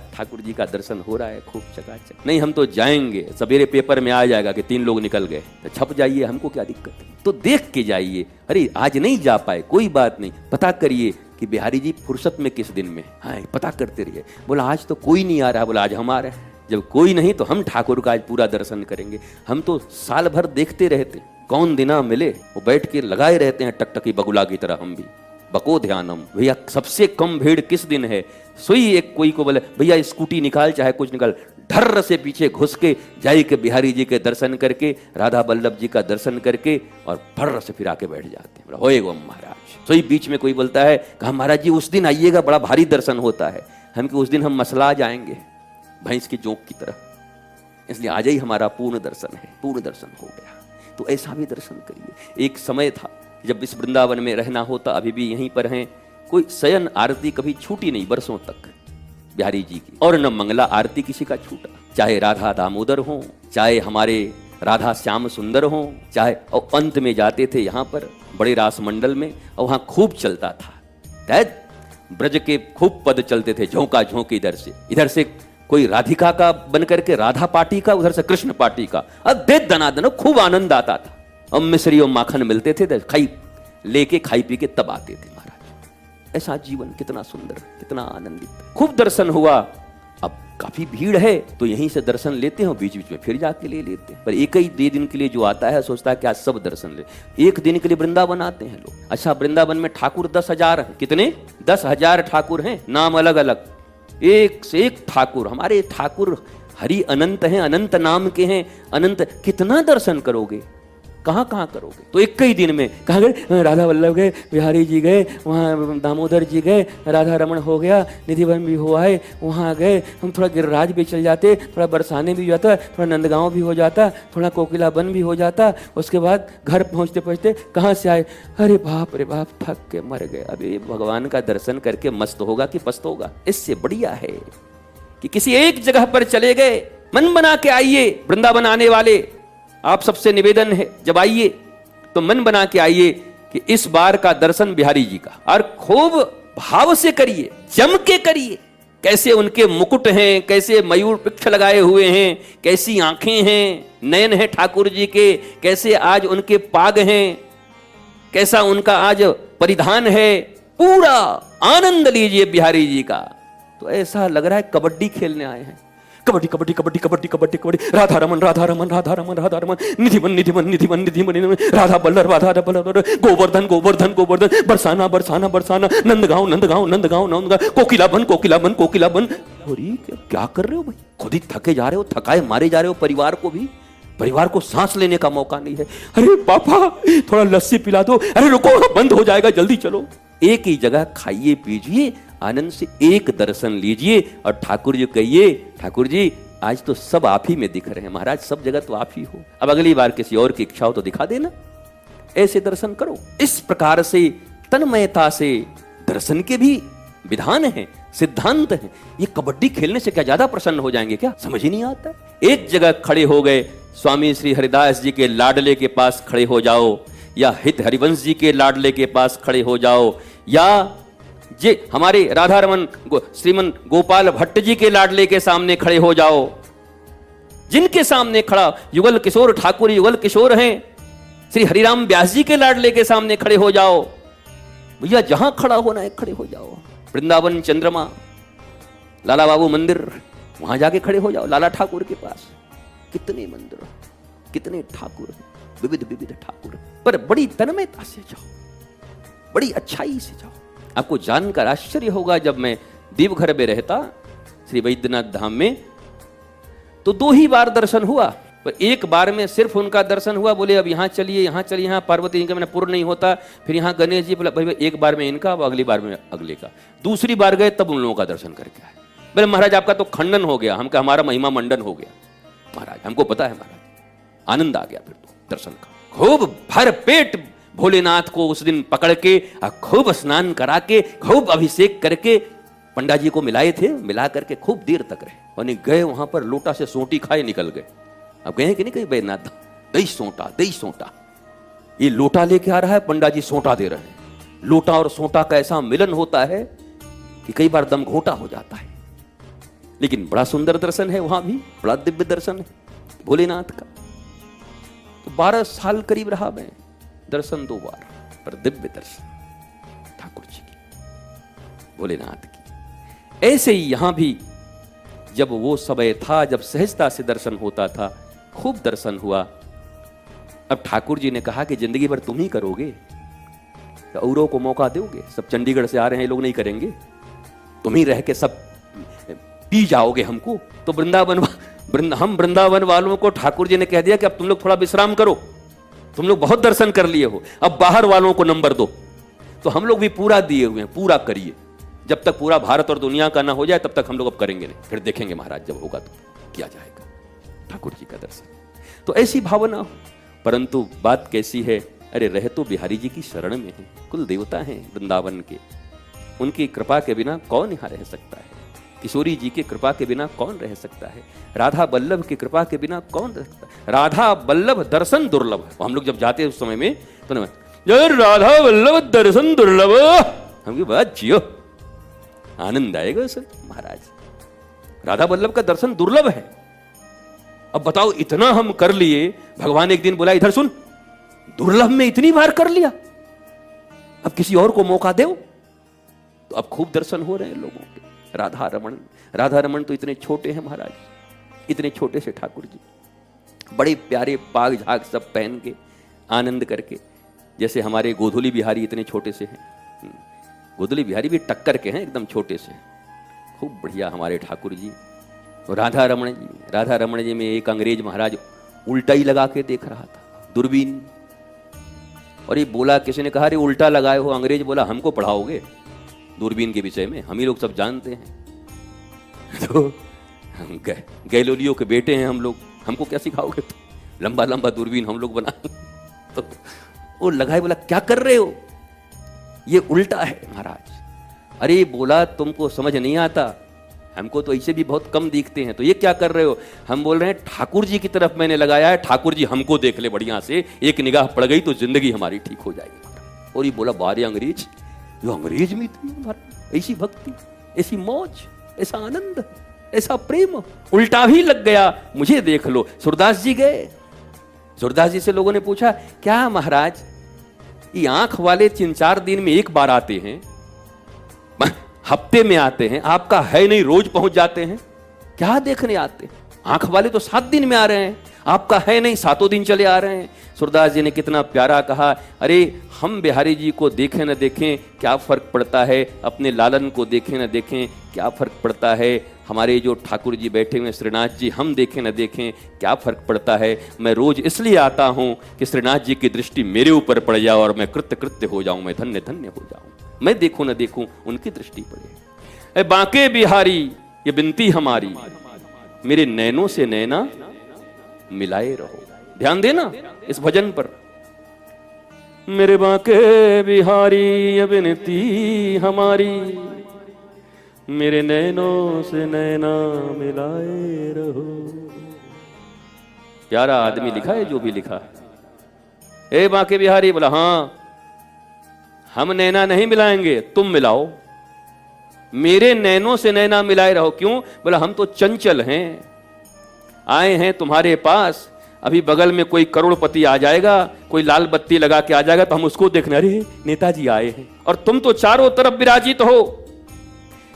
ठाकुर जी का दर्शन हो रहा है खूब चकाचक। नहीं, हम तो जाएंगे, सवेरे पेपर में आ जाएगा कि 3 लोग निकल गए, तो छप जाइए, हमको क्या दिक्कत है। तो देख के जाइए। अरे आज नहीं जा पाए, कोई बात नहीं, पता करिए कि बिहारी जी फुर्सत में किस दिन में। हाँ, पता करते रहिए। बोला आज तो कोई नहीं आ रहा, बोला आज हम आ रहे हैं। जब कोई नहीं तो हम ठाकुर का आज पूरा दर्शन करेंगे। हम तो साल भर देखते रहते, कौन दिना मिले वो बैठ के लगाए रहते हैं टकटकी बगुला की तरह। हम भी बको ध्यानम, भैया सबसे कम भीड़ किस दिन है। सोई एक कोई को बोले भैया स्कूटी निकाल, चाहे कुछ निकाल, ढर्र से पीछे घुस के जाई के बिहारी जी के दर्शन करके, राधा बल्लभ जी का दर्शन करके और फर्र से फिर आके बैठ जाते हैं। होए गो महाराज। सोई बीच में कोई बोलता है कहा महाराज जी उस दिन आइएगा, बड़ा भारी दर्शन होता है। हम कि उस दिन हम मसला जाएंगे भैंस की जोंक की तरह, इसलिए आज ही हमारा पूर्ण दर्शन है, पूर्ण दर्शन हो गया। तो ऐसा भी दर्शन करिए। एक समय था जब इस वृंदावन में रहना होता, अभी भी यहीं पर हैं, कोई शयन आरती कभी छूटी नहीं बरसों तक बिहारी जी की, और न मंगला आरती किसी का छूटा। चाहे राधा दामोदर हो, चाहे हमारे राधा श्याम सुंदर हो, चाहे, और अंत में जाते थे यहाँ पर बड़े रास मंडल में, और वहाँ खूब चलता था ब्रज के खूब पद चलते थे, झोंका झोंक, इधर से कोई राधिका का बन करके राधा पार्टी का, उधर से कृष्ण पार्टी का। अब दे दनादन खूब आनंद आता था। अब मिश्री और माखन मिलते थे, खाई लेके खाई पी के तब आते थे महाराज। ऐसा जीवन कितना सुंदर, कितना आनंदित। खूब दर्शन हुआ। अब काफी भीड़ है तो यहीं से दर्शन लेते हैं, बीच बीच में फिर जाके ले लेते हैं। पर एक ही दिन के लिए जो आता है सोचता है कि आज सब दर्शन ले। एक दिन के लिए वृंदावन आते हैं लोग। अच्छा, वृंदावन में ठाकुर 10,000 हैं। कितने? 10,000 ठाकुर हैं, नाम अलग अलग, एक से एक ठाकुर। हमारे ठाकुर हरि अनंत हैं, अनंत नाम के हैं, अनंत। कितना दर्शन करोगे, कहाँ कहाँ करोगे। तो एक ही दिन में कहाँ गए? राधा वल्लभ गए, बिहारी जी गए, वहाँ दामोदर जी गए, राधा रमण हो गया, निधिवन भी हुआ है, वहाँ गए। हम थोड़ा गिरिराज भी चल जाते, थोड़ा बरसाने भी हो जाता, थोड़ा नंदगांव भी हो जाता, थोड़ा कोकिलाबन भी हो जाता। उसके बाद घर पहुँचते पहुँचते कहाँ से आए? अरे बाप रे बाप, थक के मर गए। अबे भगवान का दर्शन करके मस्त होगा कि पस्त होगा? इससे बढ़िया है कि किसी एक जगह पर चले गए। मन बना के आइए। वृंदावन आने वाले आप सबसे निवेदन है, जब आइए तो मन बना के आइए कि इस बार का दर्शन बिहारी जी का, और खूब भाव से करिए, जम के करिए। कैसे उनके मुकुट हैं, कैसे मयूर पिक्ष लगाए हुए हैं, कैसी आंखें हैं, नयन है ठाकुर जी के, कैसे आज उनके पाग हैं। कैसा उनका आज परिधान है, पूरा आनंद लीजिए बिहारी जी का। तो ऐसा लग रहा है कबड्डी खेलने आए हैं। कबड्डी कबड्डी कबड्डी कबड्डी कबड्डी कबड्डी, राधा रमन राधा रमन राधा रमन राधा रमन, निधिमन निधिमन निधिमन निधिमन, राधा बल्लर राधा बल्लर, गोवर्धन गोवर्धन गोवर्धन, बरसाना बरसाना बरसाना, नंदगांव नंदगांव नंदगांव नंदगांव, कोकिला बन कोकिला बन कोकिला बन। अरे क्या कर रहे हो भाई, खुद ही थके जा रहे हो, थकाए मारे जा रहे हो, परिवार को सांस लेने का मौका नहीं है। अरे पापा थोड़ा लस्सी पिला दो, अरे रुको बंद हो जाएगा, जल्दी चलो। एक ही जगह खाइए पीजिए, आनंद से एक दर्शन लीजिए और ठाकुर जी कहिए, ठाकुर जी आज तो सब आप ही में दिख रहे हैं महाराज, सब जगह तो आप ही हो, अब अगली बार किसी और की इच्छा हो तो दिखा देना, ऐसे दर्शन करो। इस प्रकार से तन्मयता से दर्शन के भी विधान हैं, सिद्धांत हैं। ये कबड्डी खेलने से क्या ज्यादा प्रसन्न हो जाएंगे क्या, समझ ही नहीं आता। एक जगह खड़े हो गए, स्वामी श्री हरिदास जी के लाडले के पास खड़े हो जाओ, या हित हरिवंश जी के लाडले के पास खड़े हो जाओ, या जे हमारे राधा रमन श्रीमन गोपाल भट्ट जी के लाडले के सामने खड़े हो जाओ, जिनके सामने खड़ा युगल किशोर ठाकुर युगल किशोर हैं, श्री हरिराम व्यास जी के लाडले के सामने खड़े हो जाओ। भैया जहां खड़ा होना है खड़े हो जाओ। वृंदावन चंद्रमा लाला बाबू मंदिर, वहां जाके खड़े हो जाओ, लाला ठाकुर के पास। कितने मंदिर, कितने ठाकुर, विविध विविध ठाकुर, पर बड़ी तन्मयता से जाओ, बड़ी अच्छाई से जाओ। आपको जानकर आश्चर्य होगा, जब मैं देवघर में रहता श्री वैद्यनाथ धाम में, तो 2 ही बार दर्शन हुआ, पर एक बार में सिर्फ उनका दर्शन हुआ, बोले अब यहाँ चलिए यहाँ चलिए, यहाँ पार्वती जी का मैंने पूर्ण नहीं होता, फिर यहाँ गणेश जी, बोला भाई एक बार में इनका, अब अगली बार में अगले का। दूसरी बार गए तब उन लोगों का दर्शन करके आए। बोले महाराज आपका तो खंडन हो गया, हमका हमारा महिमा मंडन हो गया महाराज, हमको पता है महाराज। आनंद आ गया फिर तो दर्शन का, खूब भर पेट भोलेनाथ को उस दिन पकड़ के खूब स्नान करा के, खूब अभिषेक करके पंडा जी को मिलाए थे, मिला करके खूब देर तक रहे, और नहीं गए वहां पर लोटा से सोटी खाए निकल गए। अब गए कि नहीं कहीं बैद्यनाथ, दही सोटा, ये लोटा लेके आ रहा है, पंडा जी सोटा दे रहे हैं। लोटा और सोटा का ऐसा मिलन होता है कि कई बार दम घोटा हो जाता है, लेकिन बड़ा सुंदर दर्शन है वहां भी, बड़ा दिव्य दर्शन है भोलेनाथ का। तो 12 साल करीब रहा मैं, दर्शन 2 बार, पर दिव्य दर्शन ठाकुर जी की, भोलेनाथ की। ऐसे ही यहां भी जब वो समय था, जब सहजता से दर्शन होता था, खूब दर्शन हुआ। अब ठाकुर जी ने कहा कि जिंदगी भर तुम ही करोगे, तो औरों को मौका दोगे? सब चंडीगढ़ से आ रहे हैं, ये लोग नहीं करेंगे, तुम ही रह के सब पी जाओगे हमको। तो हम वृंदावन वालों को ठाकुर जी ने कह दिया कि अब तुम लोग थोड़ा विश्राम करो, तुम लोग बहुत दर्शन कर लिए हो, अब बाहर वालों को नंबर दो। तो हम लोग भी पूरा दिए हुए हैं, पूरा करिए, जब तक पूरा भारत और दुनिया का ना हो जाए तब तक हम लोग अब करेंगे नहीं, फिर देखेंगे महाराज जब होगा तो किया जाएगा ठाकुर जी का दर्शन। तो ऐसी भावना हो, परंतु बात कैसी है, अरे रह तो बिहारी जी की शरण में है, कुल देवता हैं वृंदावन के, उनकी कृपा के बिना कौन यहाँ रह सकता है, किशोरी जी की कृपा के बिना कौन रह सकता है, राधा बल्लभ की कृपा के बिना कौन रह सकता है। राधा बल्लभ दर्शन दुर्लभ, हम लोग जब जाते हैं उस समय में तो राधा बल्लभ दर्शन दुर्लभ, हम बात जियो, आनंद आएगा सर महाराज। राधा बल्लभ का दर्शन दुर्लभ है। अब बताओ, इतना हम कर लिए, भगवान एक दिन बोला इधर सुन, दुर्लभ में इतनी बार कर लिया, अब किसी और को मौका दो। तो अब खूब दर्शन हो रहे हैं लोगों के। राधा रमन तो इतने छोटे हैं महाराज, इतने छोटे से ठाकुर जी, बड़े प्यारे पाग झाग सब पहन के आनंद करके, जैसे हमारे गोधुली बिहारी इतने छोटे से हैं। गोधुली बिहारी भी टक्कर के हैं, एकदम छोटे से, खूब बढ़िया हमारे ठाकुर जी। और राधा रमण जी में एक अंग्रेज महाराज उल्टा ही लगा के देख रहा था, दूरबीन, और ये बोला, किसी ने कहा अरे उल्टा लगाए हो, अंग्रेज बोला हमको पढ़ाओगे दूरबीन के विषय में, हम ही लोग सब जानते हैं। तो गैलीलियो के बेटे हैं हम लोग, हमको क्या सिखाओगे, तो लंबा लंबा दूरबीन हम लोग बनाए। तो वो लगाए, बोला क्या कर रहे हो, ये उल्टा है महाराज। अरे बोला तुमको समझ नहीं आता, हमको तो ऐसे भी बहुत कम दिखते हैं, तो ये क्या कर रहे हो। हम बोल रहे हैं ठाकुर जी की तरफ मैंने लगाया है, ठाकुर जी हमको देख ले बढ़िया से, एक निगाह पड़ गई तो जिंदगी हमारी ठीक हो जाएगी। और ये बोला बारे अंग्रेज, जो अंग्रेज में थी ऐसी भक्ति, ऐसी मौज, ऐसा आनंद, ऐसा प्रेम, उल्टा भी लग गया, मुझे देख लो। सूरदास जी गए, सूरदास जी से लोगों ने पूछा क्या महाराज ये आंख वाले 3-4 दिन में एक बार आते हैं, हफ्ते में आते हैं, आपका है नहीं रोज पहुंच जाते हैं, क्या देखने आते हैं? आंख वाले तो 7 दिन में आ रहे हैं, आपका है नहीं 7 दिन चले आ रहे हैं। सूरदास जी ने कितना प्यारा कहा, अरे हम बिहारी जी को देखें न देखें क्या फर्क पड़ता है, अपने लालन को देखें न देखें क्या फर्क पड़ता है, हमारे जो ठाकुर जी बैठे हुए श्रीनाथ जी हम देखें न देखें क्या फर्क पड़ता है। मैं रोज इसलिए आता हूं कि श्रीनाथ जी की दृष्टि मेरे ऊपर पड़ जाए और मैं कृत्य कृत्य हो जाऊं, मैं धन्य धन्य हो जाऊं, मैं देखूं न देखूं उनकी दृष्टि पड़े। बांके बिहारी ये बिनती हमारी, मेरे नैनों से नैना मिलाए रहो। ध्यान देना इस भजन पर। मेरे बांके बिहारी ये बिनती हमारी, मेरे नैनों से नैना मिलाए रहो। प्यारा आदमी लिखा है जो भी लिखा है। ए बांके बिहारी, बोला हाँ हम नैना नहीं मिलाएंगे, तुम मिलाओ, मेरे नैनों से नैना मिलाए रहो। क्यों? बोला हम तो चंचल हैं, आए हैं तुम्हारे पास, अभी बगल में कोई करोड़पति आ जाएगा, कोई लाल बत्ती लगा के आ जाएगा तो हम उसको देखना, अरे नेताजी आए हैं, और तुम तो चारों तरफ विराजित हो,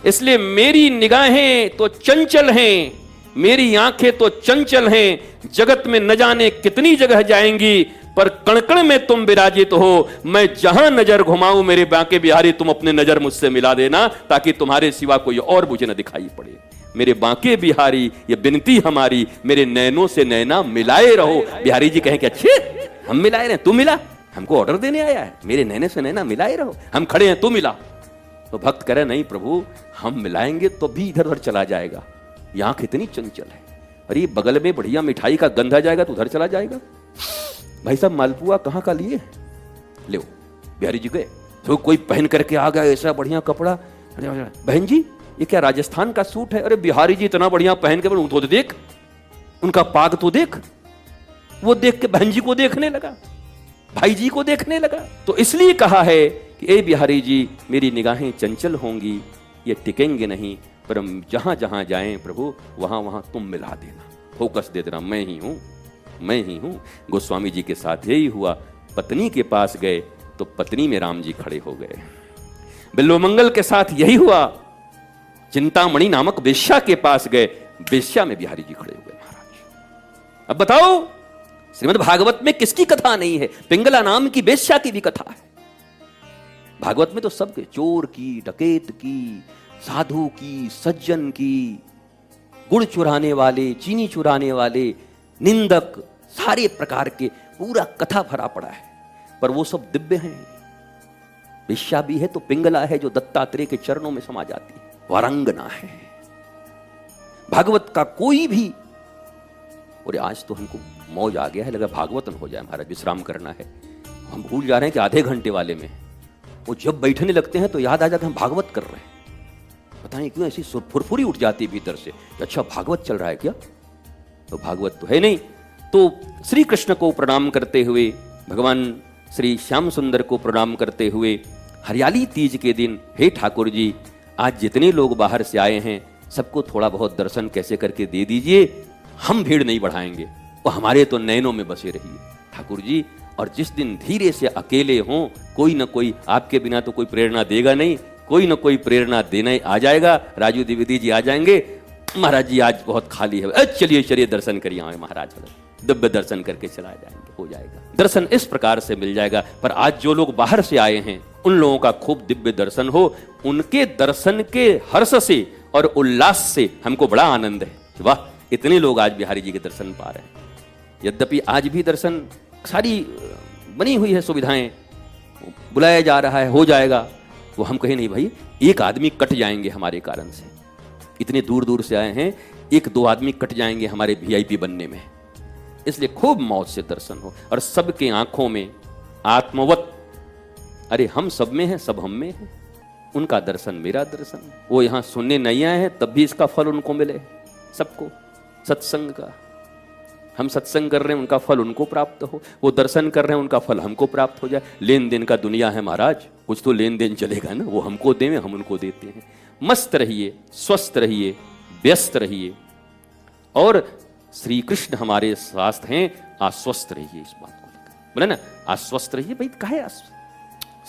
इसलिए मेरी निगाहें तो चंचल हैं, मेरी आंखें तो चंचल हैं, जगत में न जाने कितनी जगह जाएंगी, पर कण-कण में तुम विराजित हो। मैं जहां नजर घुमाऊं मेरे बांके बिहारी, तुम अपने नजर मुझसे मिला देना, ताकि तुम्हारे सिवा कोई और मुझे न दिखाई पड़े। मेरे बांके बिहारी ये बिनती हमारी, मेरे नैनों से नैना मिलाए रहो। बिहारी जी कहें कि अच्छे हम मिलाए रहे, तू मिला, हमको ऑर्डर देने आया है, मेरे नैने से नैना मिलाए रहो, हम खड़े हैं तू मिला। तो भक्त कह रहे नहीं प्रभु, हम मिलाएंगे तो भी इधर उधर चला जाएगा, ये आंख इतनी चंचल है, अरे बगल में बढ़िया मिठाई का गंध आ जाएगा तो उधर चला जाएगा। भाई साहब मालपुआ कहाँ का लिए, ले बिहारी जी गए तो कोई पहन करके आ गया ऐसा बढ़िया कपड़ा, बहन जी ये क्या राजस्थान का सूट है? अरे बिहारी जी इतना बढ़िया पहन के, तो देख उनका पाग तो देख। वो देख के बहन जी को देखने लगा, भाई जी को देखने लगा। तो इसलिए कहा है कि ए बिहारी जी मेरी निगाहें चंचल होंगी, ये टिकेंगे नहीं, पर हम जहां जहां जाएं प्रभु वहां वहां तुम मिला देना, फोकस दे देना, मैं ही हूं, मैं ही हूं। गोस्वामी जी के साथ यही हुआ, पत्नी के पास गए तो पत्नी में राम जी खड़े हो गए। बिल्वमंगल के साथ यही हुआ, चिंतामणि नामक वेश्या के पास गए, वेश्या में बिहारी जी खड़े हुए। महाराज अब बताओ श्रीमद् भागवत में किसकी कथा नहीं है? पिंगला नाम की वेश्या की भी कथा है। भागवत में तो सबके, चोर की, डकैत की, साधु की, सज्जन की, गुड़ चुराने वाले, चीनी चुराने वाले, निंदक, सारे प्रकार के पूरा कथा भरा पड़ा है, पर वो सब दिव्य हैं। वेश्या भी है तो पिंगला है जो दत्तात्रेय के चरणों में समा जाती है, वारंगना है। भागवत का कोई भी, और आज तो हमको मौज आ गया है, लगा भागवतन हो जाए महाराज, विश्राम करना है, हम भूल जा रहे हैं कि आधे घंटे वाले में वो जब बैठने लगते हैं तो याद आ जाकर हम भागवत कर रहे हैं। पता नहीं क्यों ऐसी फुरफुरी उठ जाती है भीतर से, अच्छा भागवत चल रहा है क्या? तो भागवत तो है नहीं। तो श्री कृष्ण को प्रणाम करते हुए, भगवान श्री श्याम सुंदर को प्रणाम करते हुए, हरियाली तीज के दिन, हे ठाकुर जी आज जितने लोग बाहर से आए हैं सबको थोड़ा बहुत दर्शन कैसे करके दे दीजिए, हम भीड़ नहीं बढ़ाएंगे, वो हमारे तो नैनों में बसे रहिए ठाकुर जी। और जिस दिन धीरे से अकेले हों, कोई ना कोई, आपके बिना तो कोई प्रेरणा देगा नहीं, कोई ना कोई प्रेरणा देने आ जाएगा, राजू द्विवेदी जी आ जाएंगे, महाराज जी आज बहुत खाली है, चलिए चलिए दर्शन करिए हमें महाराज, दिव्य दर्शन करके चला जाएंगे, हो जाएगा दर्शन, इस प्रकार से मिल जाएगा। पर आज जो लोग बाहर से आए हैं उन लोगों का खूब दिव्य दर्शन हो, उनके दर्शन के हर्ष से और उल्लास से हमको बड़ा आनंद है। वाह, इतने लोग आज बिहारी जी के दर्शन पा रहे हैं। यद्यपि आज भी दर्शन सारी बनी हुई है सुविधाएं, बुलाया जा रहा है, हो जाएगा, वो हम कहें नहीं भाई एक आदमी कट जाएंगे हमारे कारण से, इतने दूर दूर से आए हैं, 1-2 आदमी कट जाएंगे हमारे VIP बनने में, इसलिए खूब मौज से दर्शन हो। और सबके आंखों में आत्मवत, अरे हम सब में हैं, सब हम में हैं, उनका दर्शन मेरा दर्शन। वो यहां सुनने नहीं आए हैं तब भी इसका फल उनको मिले, सबको सत्संग का। हम सत्संग कर रहे हैं, उनका फल उनको प्राप्त हो, वो दर्शन कर रहे हैं, उनका फल हमको प्राप्त हो जाए। लेन देन का दुनिया है महाराज, कुछ तो लेन देन चलेगा ना, वो हमको दें, हम उनको देते हैं। मस्त रहिए, स्वस्थ रहिए, व्यस्त रहिए, और श्री कृष्ण हमारे स्वास्थ्य हैं, आश्वस्त रहिए। इस बात को लेकर बोले ना, आश्वस्त रहिए भाई, काहे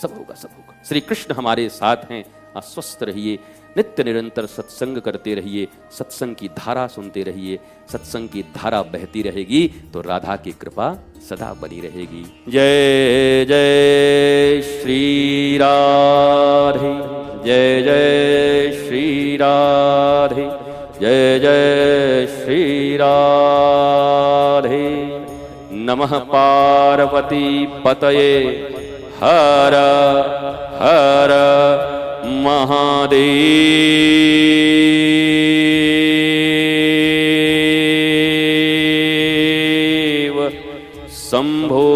सब होगा, सब होगा। श्री कृष्ण हमारे साथ हैं। स्वस्थ रहिए, नित्य निरंतर सत्संग करते रहिए, सत्संग की धारा सुनते रहिए। सत्संग की धारा बहती रहेगी तो राधा की कृपा सदा बनी रहेगी। जय जय श्री राधे, जय जय श्री राधे, जय जय श्री राधे। नमः पार्वती पतये, हर हर महादेव। शंभो